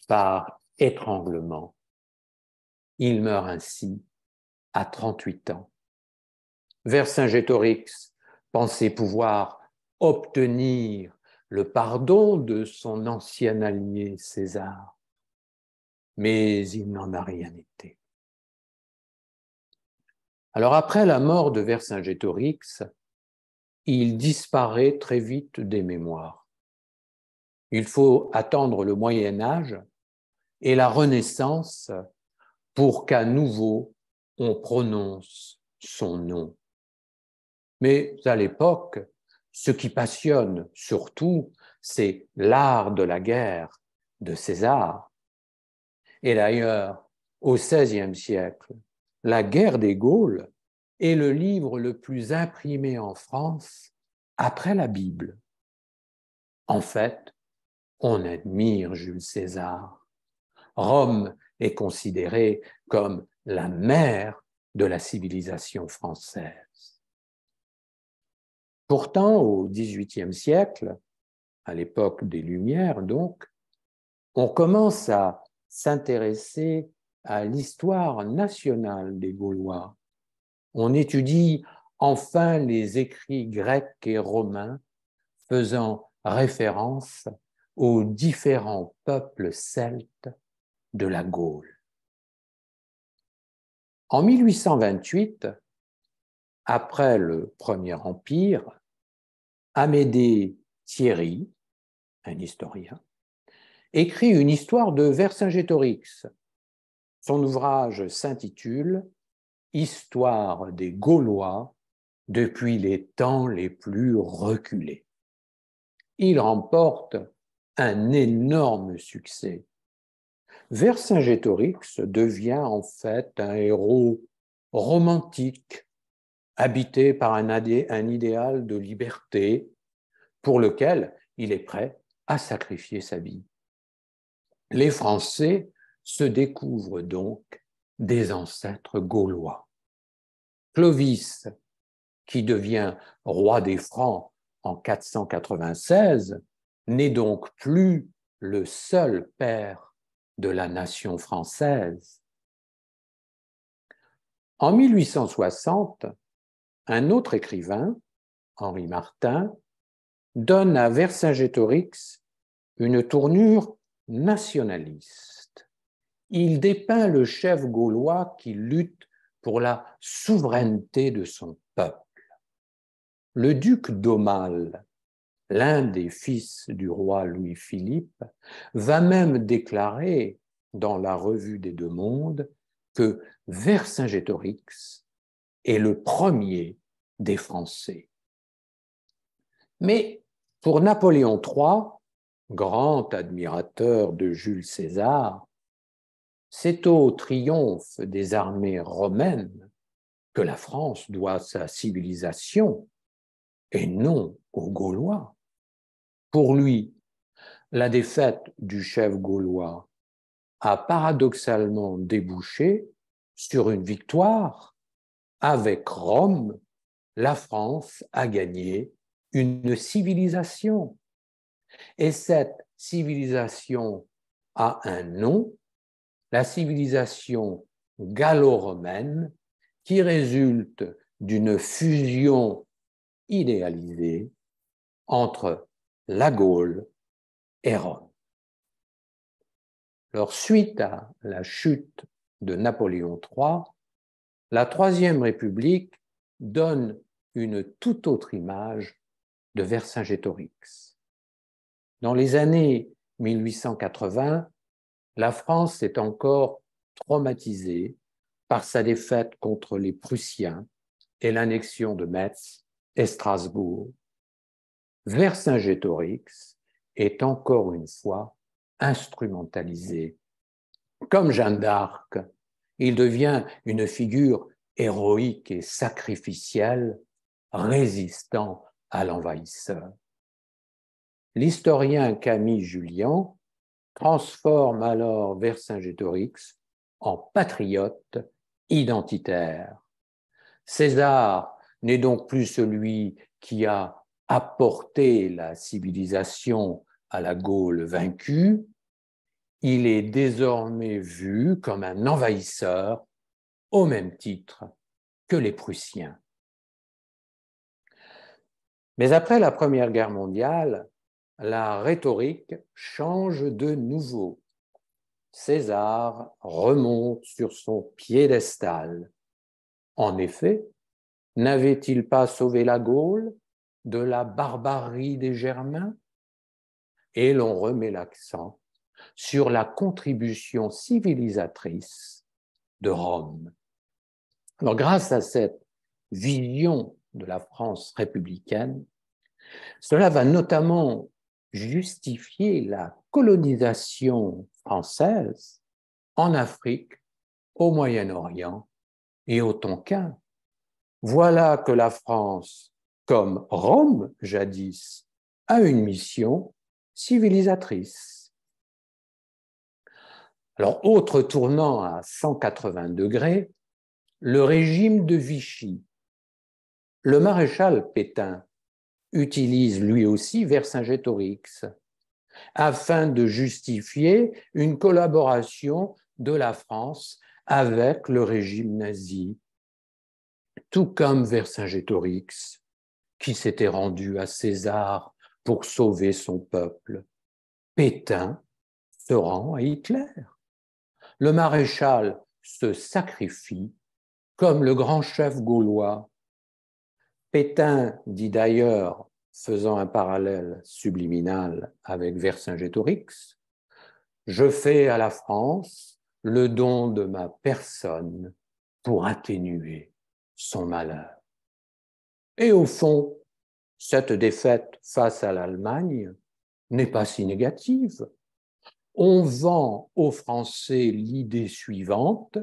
Speaker 1: par étranglement. Il meurt ainsi à 38 ans. Vercingétorix pensait pouvoir obtenir le pardon de son ancien allié César, mais il n'en a rien été. Alors après la mort de Vercingétorix, il disparaît très vite des mémoires. Il faut attendre le Moyen Âge et la Renaissance pour qu'à nouveau on prononce son nom. Mais à l'époque, ce qui passionne surtout, c'est l'art de la guerre de César. Et d'ailleurs, au XVIe siècle, la guerre des Gaules est le livre le plus imprimé en France après la Bible. En fait, on admire Jules César. Rome est considérée comme la mère de la civilisation française. Pourtant, au XVIIIe siècle, à l'époque des Lumières donc, on commence à s'intéresser à l'histoire nationale des Gaulois. On étudie enfin les écrits grecs et romains faisant référence aux différents peuples celtes de la Gaule. En 1828, après le Premier Empire, Amédée Thierry, un historien, écrit une histoire de Vercingétorix. Son ouvrage s'intitule « Histoire des Gaulois depuis les temps les plus reculés ». Il remporte un énorme succès. Vercingétorix devient en fait un héros romantique, habité par un idéal de liberté pour lequel il est prêt à sacrifier sa vie. Les Français se découvrent donc des ancêtres gaulois. Clovis, qui devient roi des Francs en 496, n'est donc plus le seul père de la nation française. En 1860, un autre écrivain, Henri Martin, donne à Vercingétorix une tournure nationaliste. Il dépeint le chef gaulois qui lutte pour la souveraineté de son peuple. Le duc d'Aumale, l'un des fils du roi Louis-Philippe, va même déclarer dans la Revue des Deux Mondes que Vercingétorix est le premier des Français. Mais pour Napoléon III, grand admirateur de Jules César, c'est au triomphe des armées romaines que la France doit sa civilisation et non aux Gaulois. Pour lui, la défaite du chef gaulois a paradoxalement débouché sur une victoire. Avec Rome, la France a gagné une civilisation. Et cette civilisation a un nom, la civilisation gallo-romaine, qui résulte d'une fusion idéalisée entre la Gaule et Rome. Alors, suite à la chute de Napoléon III, la Troisième République donne une toute autre image de Vercingétorix. Dans les années 1880, la France est encore traumatisée par sa défaite contre les Prussiens et l'annexion de Metz et Strasbourg. Vercingétorix est encore une fois instrumentalisé. Comme Jeanne d'Arc, il devient une figure héroïque et sacrificielle, résistant à l'envahisseur. L'historien Camille Julien transforme alors Vercingétorix en patriote identitaire. César n'est donc plus celui qui a apporté la civilisation à la Gaule vaincue, il est désormais vu comme un envahisseur au même titre que les Prussiens. Mais après la Première Guerre mondiale, la rhétorique change de nouveau. César remonte sur son piédestal. En effet, n'avait-il pas sauvé la Gaule de la barbarie des Germains? Et l'on remet l'accent sur la contribution civilisatrice de Rome. Alors, grâce à cette vision de la France républicaine, cela va notamment justifier la colonisation française en Afrique, au Moyen-Orient et au Tonkin. Voilà que la France, comme Rome jadis, a une mission civilisatrice. Alors, autre tournant à 180 degrés, le régime de Vichy. Le maréchal Pétain utilise lui aussi Vercingétorix afin de justifier une collaboration de la France avec le régime nazi, tout comme Vercingétorix, qui s'était rendu à César pour sauver son peuple. Pétain se rend à Hitler. Le maréchal se sacrifie comme le grand chef gaulois. Pétain dit d'ailleurs, faisant un parallèle subliminal avec Vercingétorix, « Je fais à la France le don de ma personne pour atténuer son malheur. » Et au fond, cette défaite face à l'Allemagne n'est pas si négative. On vend aux Français l'idée suivante: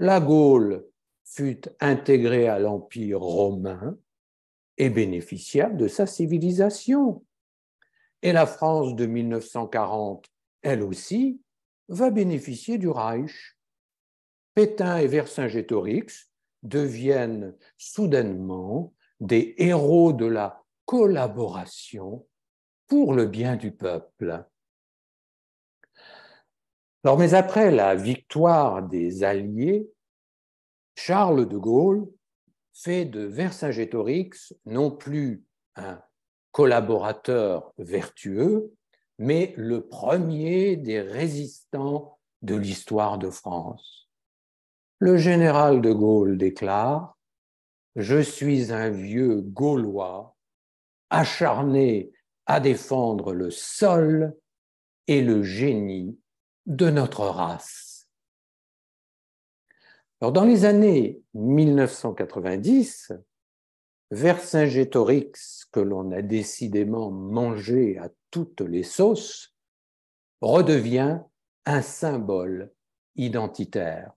Speaker 1: la Gaule fut intégrée à l'Empire romain et bénéficia de sa civilisation. Et la France de 1940, elle aussi, va bénéficier du Reich. Pétain et Vercingétorix deviennent soudainement des héros de la collaboration pour le bien du peuple. Alors, mais après la victoire des Alliés, Charles de Gaulle fait de Vercingétorix non plus un collaborateur vertueux, mais le premier des résistants de l'histoire de France. le général de Gaulle déclare « Je suis un vieux Gaulois acharné à défendre le sol et le génie de notre race. » Alors, dans les années 1990, Vercingétorix, que l'on a décidément mangé à toutes les sauces, redevient un symbole identitaire.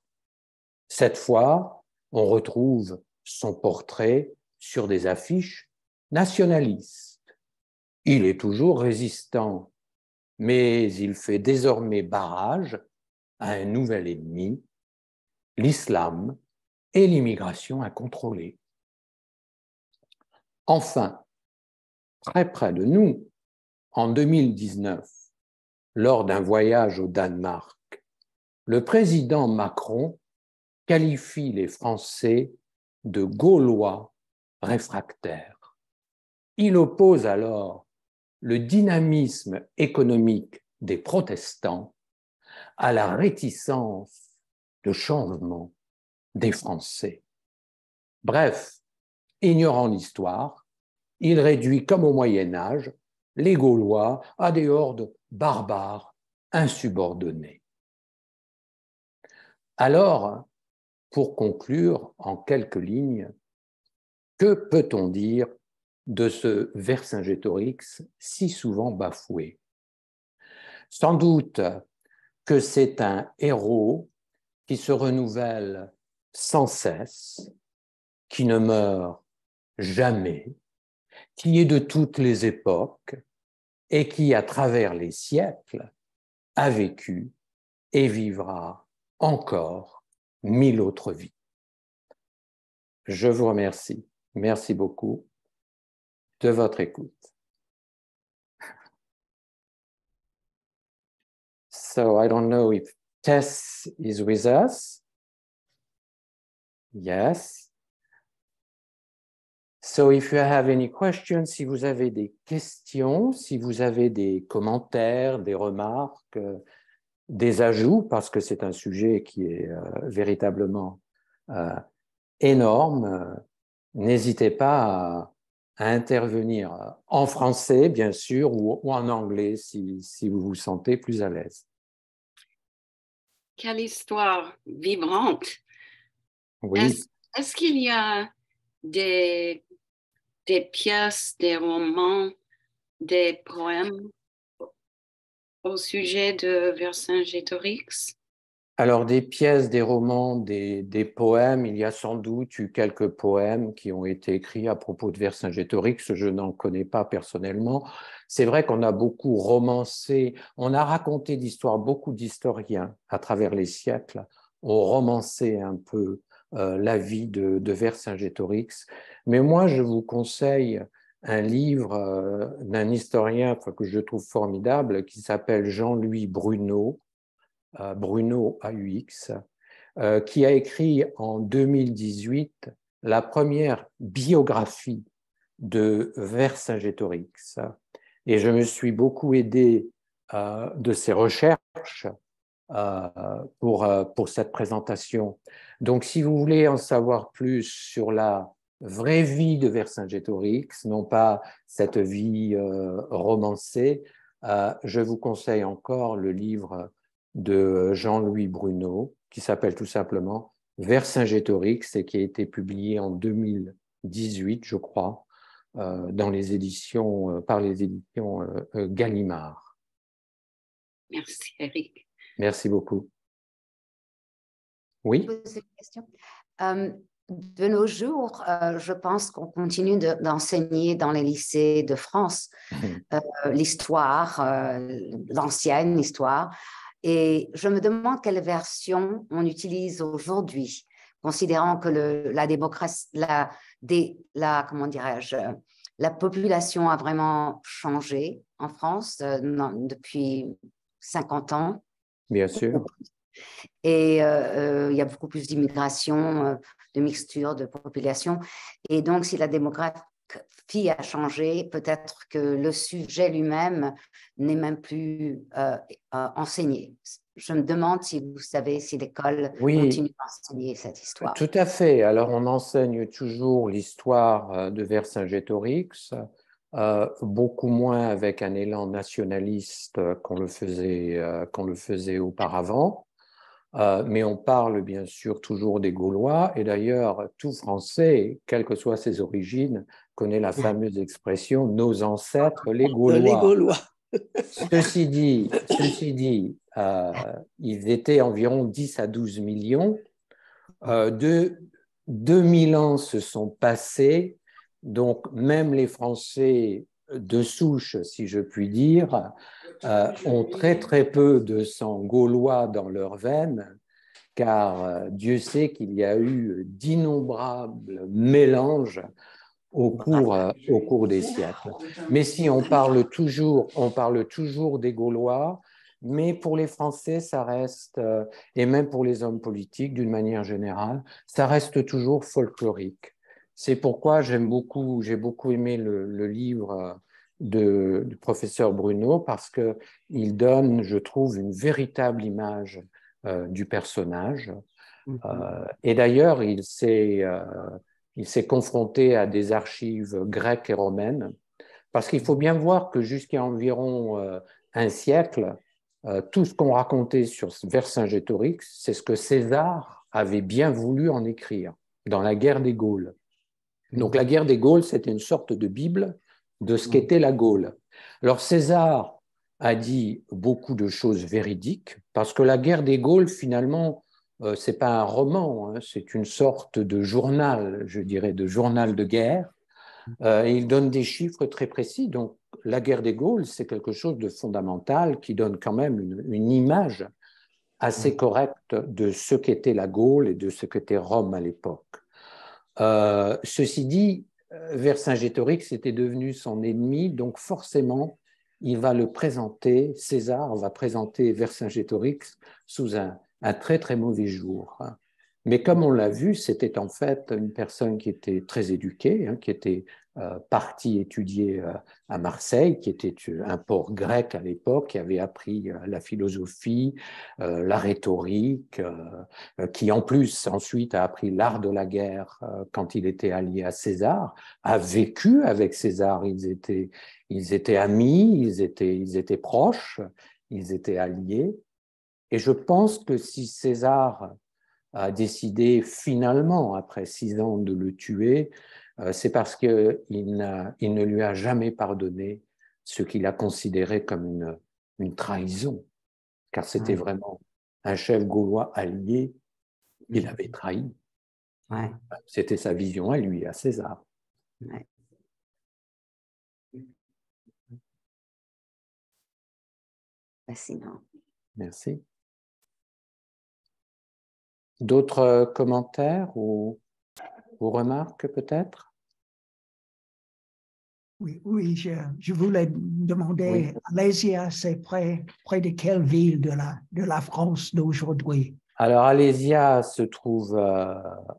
Speaker 1: Cette fois, on retrouve son portrait sur des affiches nationalistes. Il est toujours résistant, mais il fait désormais barrage à un nouvel ennemi, l'islam et l'immigration incontrôlée. Enfin, très près de nous, en 2019, lors d'un voyage au Danemark, le président Macron qualifie les Français de Gaulois réfractaires. Il oppose alors le dynamisme économique des protestants à la réticence de changement des Français. Bref, ignorant l'histoire, il réduit comme au Moyen-Âge les Gaulois à des hordes barbares insubordonnées. Alors, pour conclure en quelques lignes, que peut-on dire de ce Vercingétorix si souvent bafoué? Sans doute que c'est un héros qui se renouvelle sans cesse, qui ne meurt jamais, qui est de toutes les époques et qui, à travers les siècles, a vécu et vivra encore 1000 autres vies. Je vous remercie. Merci beaucoup de votre écoute. So I don't know if Tess is with us. Yes. So if you have any questions, si vous avez des questions, si vous avez des commentaires, des remarques, des ajouts, parce que c'est un sujet qui est véritablement énorme, n'hésitez pas à intervenir en français, bien sûr, ou en anglais, si vous vous sentez plus à l'aise.
Speaker 2: Quelle histoire vibrante.
Speaker 1: Oui.
Speaker 2: Est-ce qu'il y a des pièces, des romans, des poèmes au sujet de Vercingétorix?
Speaker 1: Alors, des pièces, des romans, des poèmes, il y a sans doute eu quelques poèmes qui ont été écrits à propos de Vercingétorix, je n'en connais pas personnellement. C'est vrai qu'on a beaucoup romancé, on a raconté d'histoires, beaucoup d'historiens à travers les siècles ont romancé un peu la vie de Vercingétorix. Mais moi, je vous conseille un livre d'un historien que je trouve formidable qui s'appelle Jean-Louis Bruneau, Bruno AUX, qui a écrit en 2018 la première biographie de Vercingétorix. Et je me suis beaucoup aidé de ses recherches pour cette présentation. Donc, si vous voulez en savoir plus sur la vraie vie de Vercingétorix, non pas cette vie romancée, je vous conseille encore le livre de Jean-Louis Bruneau, qui s'appelle tout simplement Vercingétorix et qui a été publié en 2018, je crois, dans les éditions, par les éditions Gallimard.
Speaker 2: Merci, Eric.
Speaker 1: Merci beaucoup. Oui?
Speaker 3: Poser une question. De nos jours, je pense qu'on continue d'enseigner dans les lycées de France l'histoire, l'ancienne histoire. Et je me demande quelle version on utilise aujourd'hui, considérant que la démocratie, comment dirais-je, la population a vraiment changé en France depuis 50 ans.
Speaker 1: Bien sûr.
Speaker 3: Et il y a beaucoup plus d'immigration, de mixture de population. Et donc, si la démographie a changé, peut-être que le sujet lui-même n'est même plus enseigné. je me demande si vous savez si l'école
Speaker 1: Oui,
Speaker 3: continue à enseigner cette histoire.
Speaker 1: tout à fait. Alors, on enseigne toujours l'histoire de Vercingétorix, beaucoup moins avec un élan nationaliste qu'on le faisait auparavant. Mais on parle bien sûr toujours des Gaulois, et d'ailleurs, tout Français, quelles que soient ses origines, connaît la fameuse expression « nos ancêtres, les Gaulois ».
Speaker 4: Les Gaulois.
Speaker 1: Ceci dit, ils étaient environ 10 à 12 millions. 2000 ans se sont passés, donc même les Français de souche, si je puis dire, ont très très peu de sang gaulois dans leurs veines, car Dieu sait qu'il y a eu d'innombrables mélanges au cours des siècles. Mais si on parle toujours des Gaulois, mais pour les Français, ça reste, et même pour les hommes politiques d'une manière générale, ça reste toujours folklorique. C'est pourquoi j'ai beaucoup aimé le livre du professeur Bruno, parce qu'il donne, je trouve, une véritable image du personnage. Et d'ailleurs, il s'est confronté à des archives grecques et romaines, parce qu'il faut bien voir que jusqu'à environ un siècle, tout ce qu'on racontait sur Vercingétorix, c'est ce que César avait bien voulu en écrire dans la guerre des Gaules. Donc la guerre des Gaules, c'était une sorte de Bible de ce qu'était la Gaule. Alors César a dit beaucoup de choses véridiques, parce que la guerre des Gaules, finalement, ce n'est pas un roman, hein, c'est une sorte de journal, je dirais, de journal de guerre. Et il donne des chiffres très précis. Donc, la guerre des Gaules, c'est quelque chose de fondamental qui donne quand même une image assez correcte de ce qu'était la Gaule et de ce qu'était Rome à l'époque. Ceci dit, Vercingétorix était devenu son ennemi, donc forcément, il va le présenter, César va présenter Vercingétorix sous un très très mauvais jour. Mais comme on l'a vu, c'était en fait une personne qui était très éduquée, hein, qui était partie étudier à Marseille, qui était un port grec à l'époque, qui avait appris la philosophie, la rhétorique, qui en plus ensuite a appris l'art de la guerre quand il était allié à César, a vécu avec César, ils étaient amis, ils étaient proches, ils étaient alliés. Et je pense que si César a décidé finalement, après 6 ans, de le tuer, c'est parce qu'il ne lui a jamais pardonné ce qu'il a considéré comme une trahison, car c'était vraiment un chef gaulois allié, il avait trahi.
Speaker 3: Ouais.
Speaker 1: C'était sa vision à lui, à César.
Speaker 3: Ouais. Fascinant.
Speaker 1: Merci. D'autres commentaires ou remarques peut-être?
Speaker 4: Oui, je voulais demander, Alésia, c'est près de quelle ville de la France d'aujourd'hui?
Speaker 1: Alors, Alésia se trouve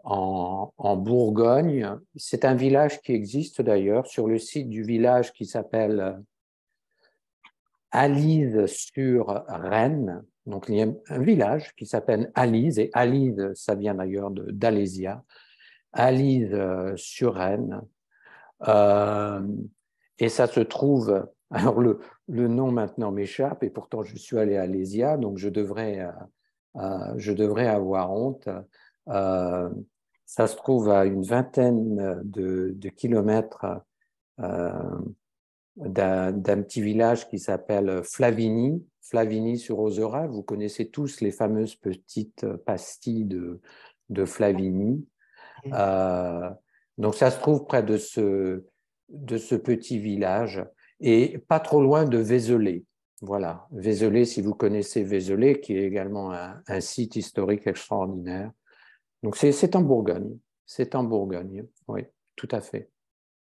Speaker 1: en Bourgogne. C'est un village qui existe d'ailleurs sur le site du village qui s'appelle Alise-sur-Rennes. Donc, il y a un village qui s'appelle Alise, et Alise, ça vient d'ailleurs d'Alésia. Alise-sur-Rennes. Et ça se trouve, alors le nom maintenant m'échappe, et pourtant je suis allé à Alésia, donc je devrais avoir honte. Ça se trouve à une vingtaine de kilomètres d'un petit village qui s'appelle Flavigny, Flavigny-sur-Ozerain. Vous connaissez tous les fameuses petites pastilles de Flavigny. Donc ça se trouve près de ce petit village et pas trop loin de Vézelay. Voilà, Vézelay, si vous connaissez Vézelay, qui est également un site historique extraordinaire. Donc c'est en Bourgogne, oui, tout à fait.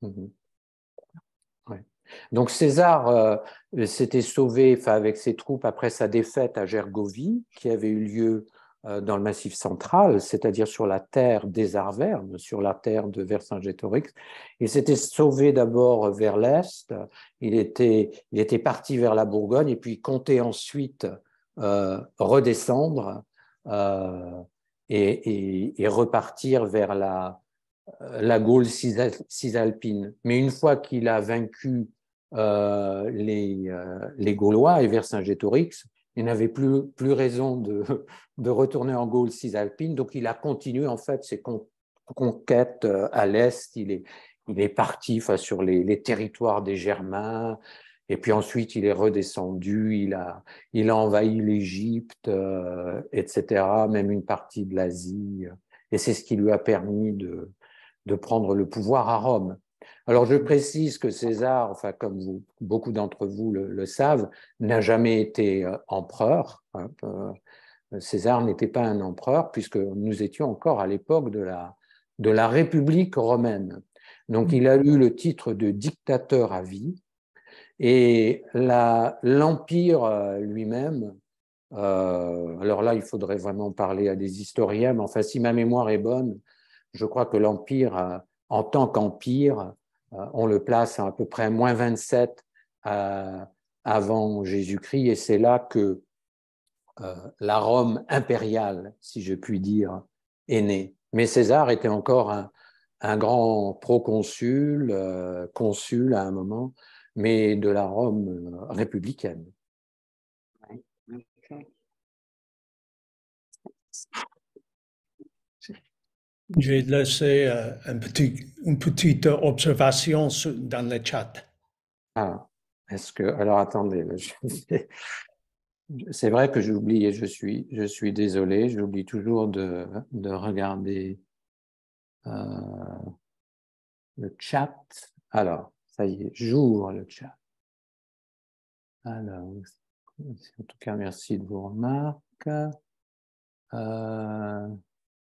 Speaker 1: Ouais. Donc César s'était sauvé avec ses troupes après sa défaite à Gergovie, qui avait eu lieu dans le Massif central, c'est-à-dire sur la terre des Arvernes, sur la terre de Vercingétorix. Il s'était sauvé d'abord vers l'est, il était parti vers la Bourgogne et puis comptait ensuite redescendre et repartir vers la Gaule cisalpine. Mais une fois qu'il a vaincu les Gaulois et Vercingétorix, il n'avait plus raison de retourner en Gaule cisalpine, donc il a continué en fait ses conquêtes à l'est. Il est parti sur les territoires des Germains, et puis ensuite il est redescendu, il a envahi l'Égypte, etc., même une partie de l'Asie, et c'est ce qui lui a permis de prendre le pouvoir à Rome. Alors, je précise que César, enfin, comme beaucoup d'entre vous le savent, n'a jamais été empereur. César n'était pas un empereur, puisque nous étions encore à l'époque de la République romaine. Donc, il a eu le titre de dictateur à vie, et l'Empire lui-même, alors là, il faudrait vraiment parler à des historiens, mais enfin, si ma mémoire est bonne, je crois que l'Empire, en tant qu'Empire, on le place à peu près moins 27 avant Jésus-Christ, et c'est là que la Rome impériale, si je puis dire, est née. Mais César était encore un grand proconsul, consul à un moment, mais de la Rome républicaine.
Speaker 5: Je vais laisser une petite observation dans le chat.
Speaker 1: Ah, alors attendez, c'est vrai que j'oublie et je suis désolé, j'oublie toujours de regarder le chat. Alors, ça y est, j'ouvre le chat. Alors, en tout cas, merci de vos remarques.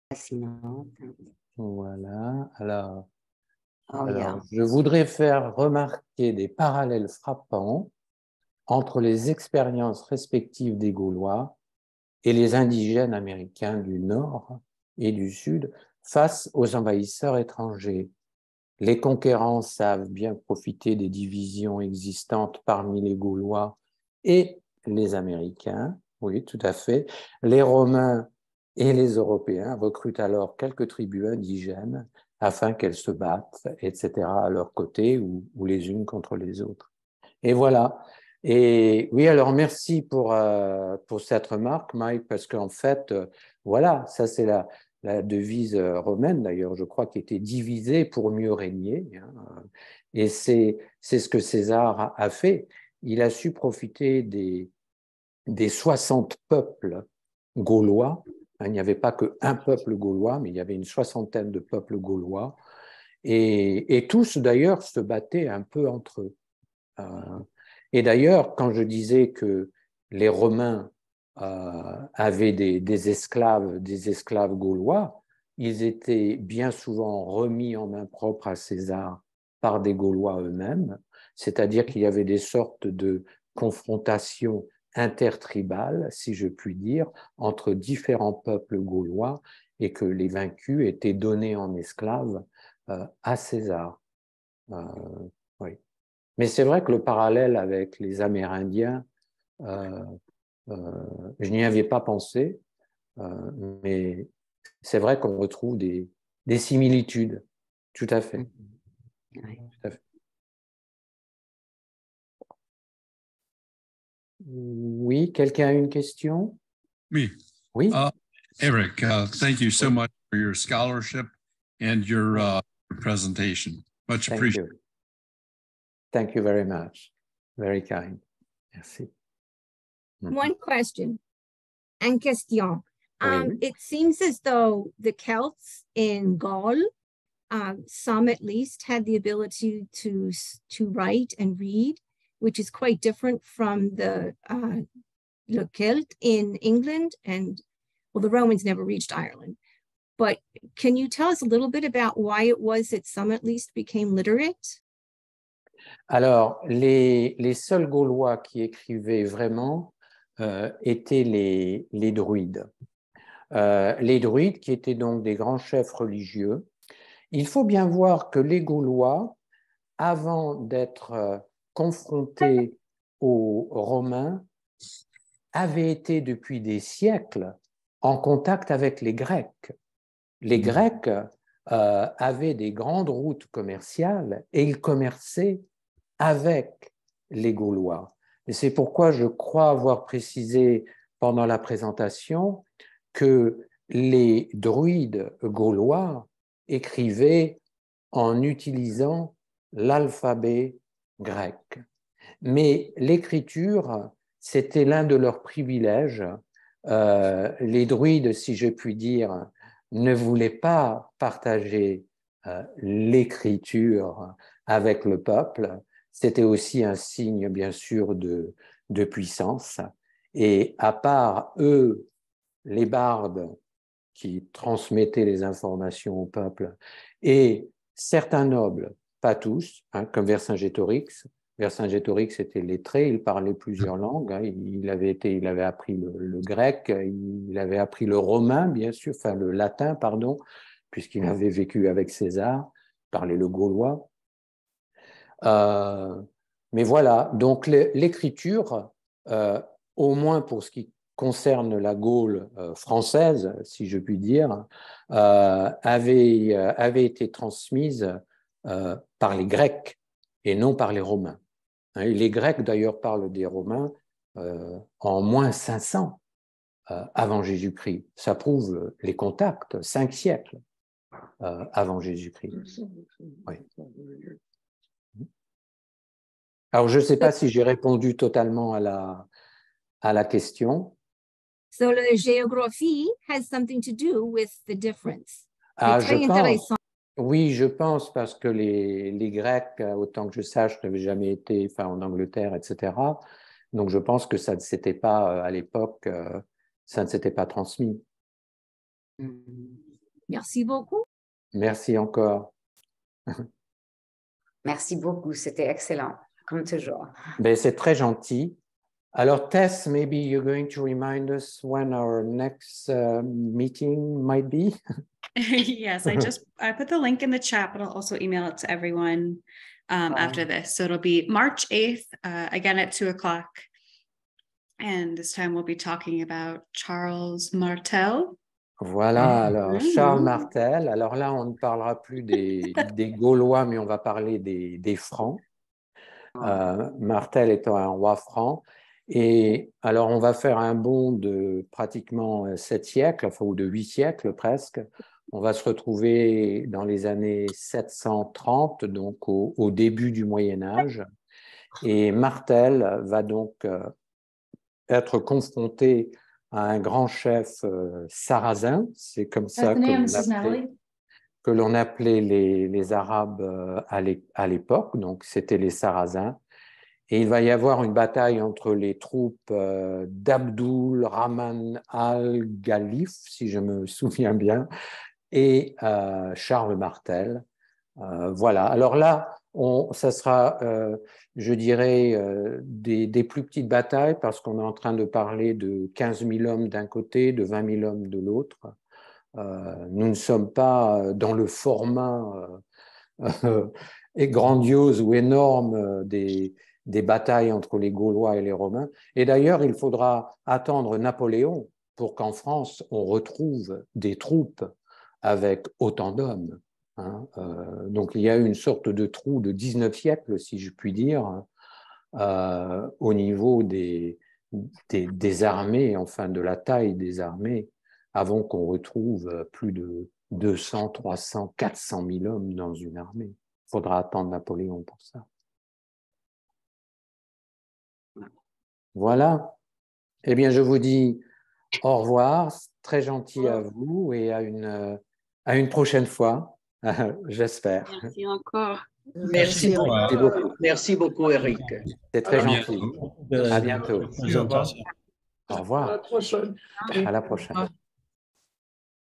Speaker 3: Fascinante.
Speaker 1: Voilà, alors,
Speaker 3: Yeah.
Speaker 1: je voudrais faire remarquer des parallèles frappants entre les expériences respectives des Gaulois et les indigènes américains du Nord et du Sud face aux envahisseurs étrangers. Les conquérants savent bien profiter des divisions existantes parmi les Gaulois et les Américains, oui, tout à fait. Les Romains et les Européens recrutent alors quelques tribus indigènes afin qu'elles se battent, etc., à leur côté ou les unes contre les autres. Et voilà. Et oui, alors merci pour cette remarque, Mike, parce qu'en fait, voilà, ça c'est la devise romaine, d'ailleurs, je crois, qui était divisée pour mieux régner. Hein. Et c'est ce que César a fait. Il a su profiter des 60 peuples gaulois. Il n'y avait pas qu'un peuple gaulois, mais il y avait une soixantaine de peuples gaulois. Et tous, d'ailleurs, se battaient un peu entre eux. Et d'ailleurs, quand je disais que les Romains avaient des esclaves gaulois, ils étaient bien souvent remis en main propre à César par des Gaulois eux-mêmes, c'est-à-dire qu'il y avait des sortes de confrontations intertribales, si je puis dire, entre différents peuples gaulois et que les vaincus étaient donnés en esclaves à César. Oui. Mais c'est vrai que le parallèle avec les Amérindiens, je n'y avais pas pensé, mais c'est vrai qu'on retrouve des similitudes. Tout à fait.
Speaker 3: Oui.
Speaker 1: Tout à fait. Oui, quelqu'un a une question?
Speaker 6: Me.
Speaker 1: Oui.
Speaker 6: Eric, thank you so much for your scholarship and your presentation. Much appreciated.
Speaker 1: Thank you very much. Very kind. Merci.
Speaker 7: One question. En question.
Speaker 1: Oui.
Speaker 7: It seems as though the Celts in Gaul, some at least, had the ability to write and read, which is quite different from the Celt in England, and well, the Romans never reached Ireland. But can you tell us a little bit about why it was that some at least became literate?
Speaker 1: Alors, les seuls Gaulois qui écrivaient vraiment étaient les druides. Les druides qui étaient donc des grands chefs religieux. Il faut bien voir que les Gaulois, avant d'être confrontés aux Romains, avaient été depuis des siècles en contact avec les Grecs. Les Grecs avaient des grandes routes commerciales et ils commerçaient avec les Gaulois. Et c'est pourquoi je crois avoir précisé pendant la présentation que les druides gaulois écrivaient en utilisant l'alphabet grec. Mais l'écriture, c'était l'un de leurs privilèges. Les druides, si je puis dire, ne voulaient pas partager l'écriture avec le peuple. C'était aussi un signe, bien sûr, de puissance. Et à part eux, les bardes qui transmettaient les informations au peuple, et certains nobles, pas tous, comme Vercingétorix. Vercingétorix était lettré, il parlait plusieurs langues, il avait appris le grec, il avait appris le romain, bien sûr, enfin le latin, pardon, puisqu'il avait vécu avec César, parlait le gaulois. Mais voilà, donc l'écriture, au moins pour ce qui concerne la Gaule française, si je puis dire, avait été transmise par les Grecs et non par les Romains. Et les Grecs, d'ailleurs, parlent des Romains en moins 500 avant Jésus-Christ. Ça prouve les contacts, 5 siècles avant Jésus-Christ. Oui. Alors, je ne sais pas si j'ai répondu totalement à la question.
Speaker 7: So la géographie has something to do with the difference.
Speaker 1: Je pense. Oui, je pense, parce que les Grecs, autant que je sache, n'avaient jamais été en Angleterre, etc. Donc, je pense que ça ne s'était pas, à l'époque, ça ne s'était pas transmis.
Speaker 7: Merci beaucoup.
Speaker 1: Merci encore.
Speaker 3: Merci beaucoup, c'était excellent, comme toujours.
Speaker 1: Ben, c'est très gentil. Alors, Tess, maybe you're going to remind us when our next meeting might be?
Speaker 8: Yes, I put the link in the chat, but I'll also email it to everyone after this. So it'll be March 8th, again at 2:00. And this time we'll be talking about Charles Martel.
Speaker 1: Voilà, alors Charles Martel. Alors là, on ne parlera plus des Gaulois, mais on va parler des Francs. Martel étant un roi franc. Et alors, on va faire un bond de pratiquement 7 siècles, ou de 8 siècles presque. On va se retrouver dans les années 730, donc au début du Moyen-Âge. Et Martel va donc être confronté à un grand chef sarrasin. C'est comme ça que l'on appelait les Arabes à l'époque. Donc, c'était les Sarrasins. Et il va y avoir une bataille entre les troupes d'Abdul Rahman al-Ghalif, si je me souviens bien, et Charles Martel. Voilà. Alors là, ça sera, je dirais, des plus petites batailles, parce qu'on est en train de parler de 15 000 hommes d'un côté, de 20 000 hommes de l'autre. Nous ne sommes pas dans le format grandiose ou énorme des batailles entre les Gaulois et les Romains. Et d'ailleurs, il faudra attendre Napoléon pour qu'en France, on retrouve des troupes avec autant d'hommes. Donc, il y a eu une sorte de trou de 19 siècles, si je puis dire, au niveau des armées, enfin de la taille des armées, avant qu'on retrouve plus de 200, 300, 400 000 hommes dans une armée. Il faudra attendre Napoléon pour ça. Voilà. Eh bien, je vous dis au revoir. Très gentil à vous et à une prochaine fois, j'espère.
Speaker 2: Merci encore.
Speaker 4: Merci beaucoup. Merci beaucoup, Eric.
Speaker 1: C'est très gentil. À bientôt.
Speaker 5: Présentation.
Speaker 1: Au revoir.
Speaker 4: À la prochaine.
Speaker 1: À la prochaine.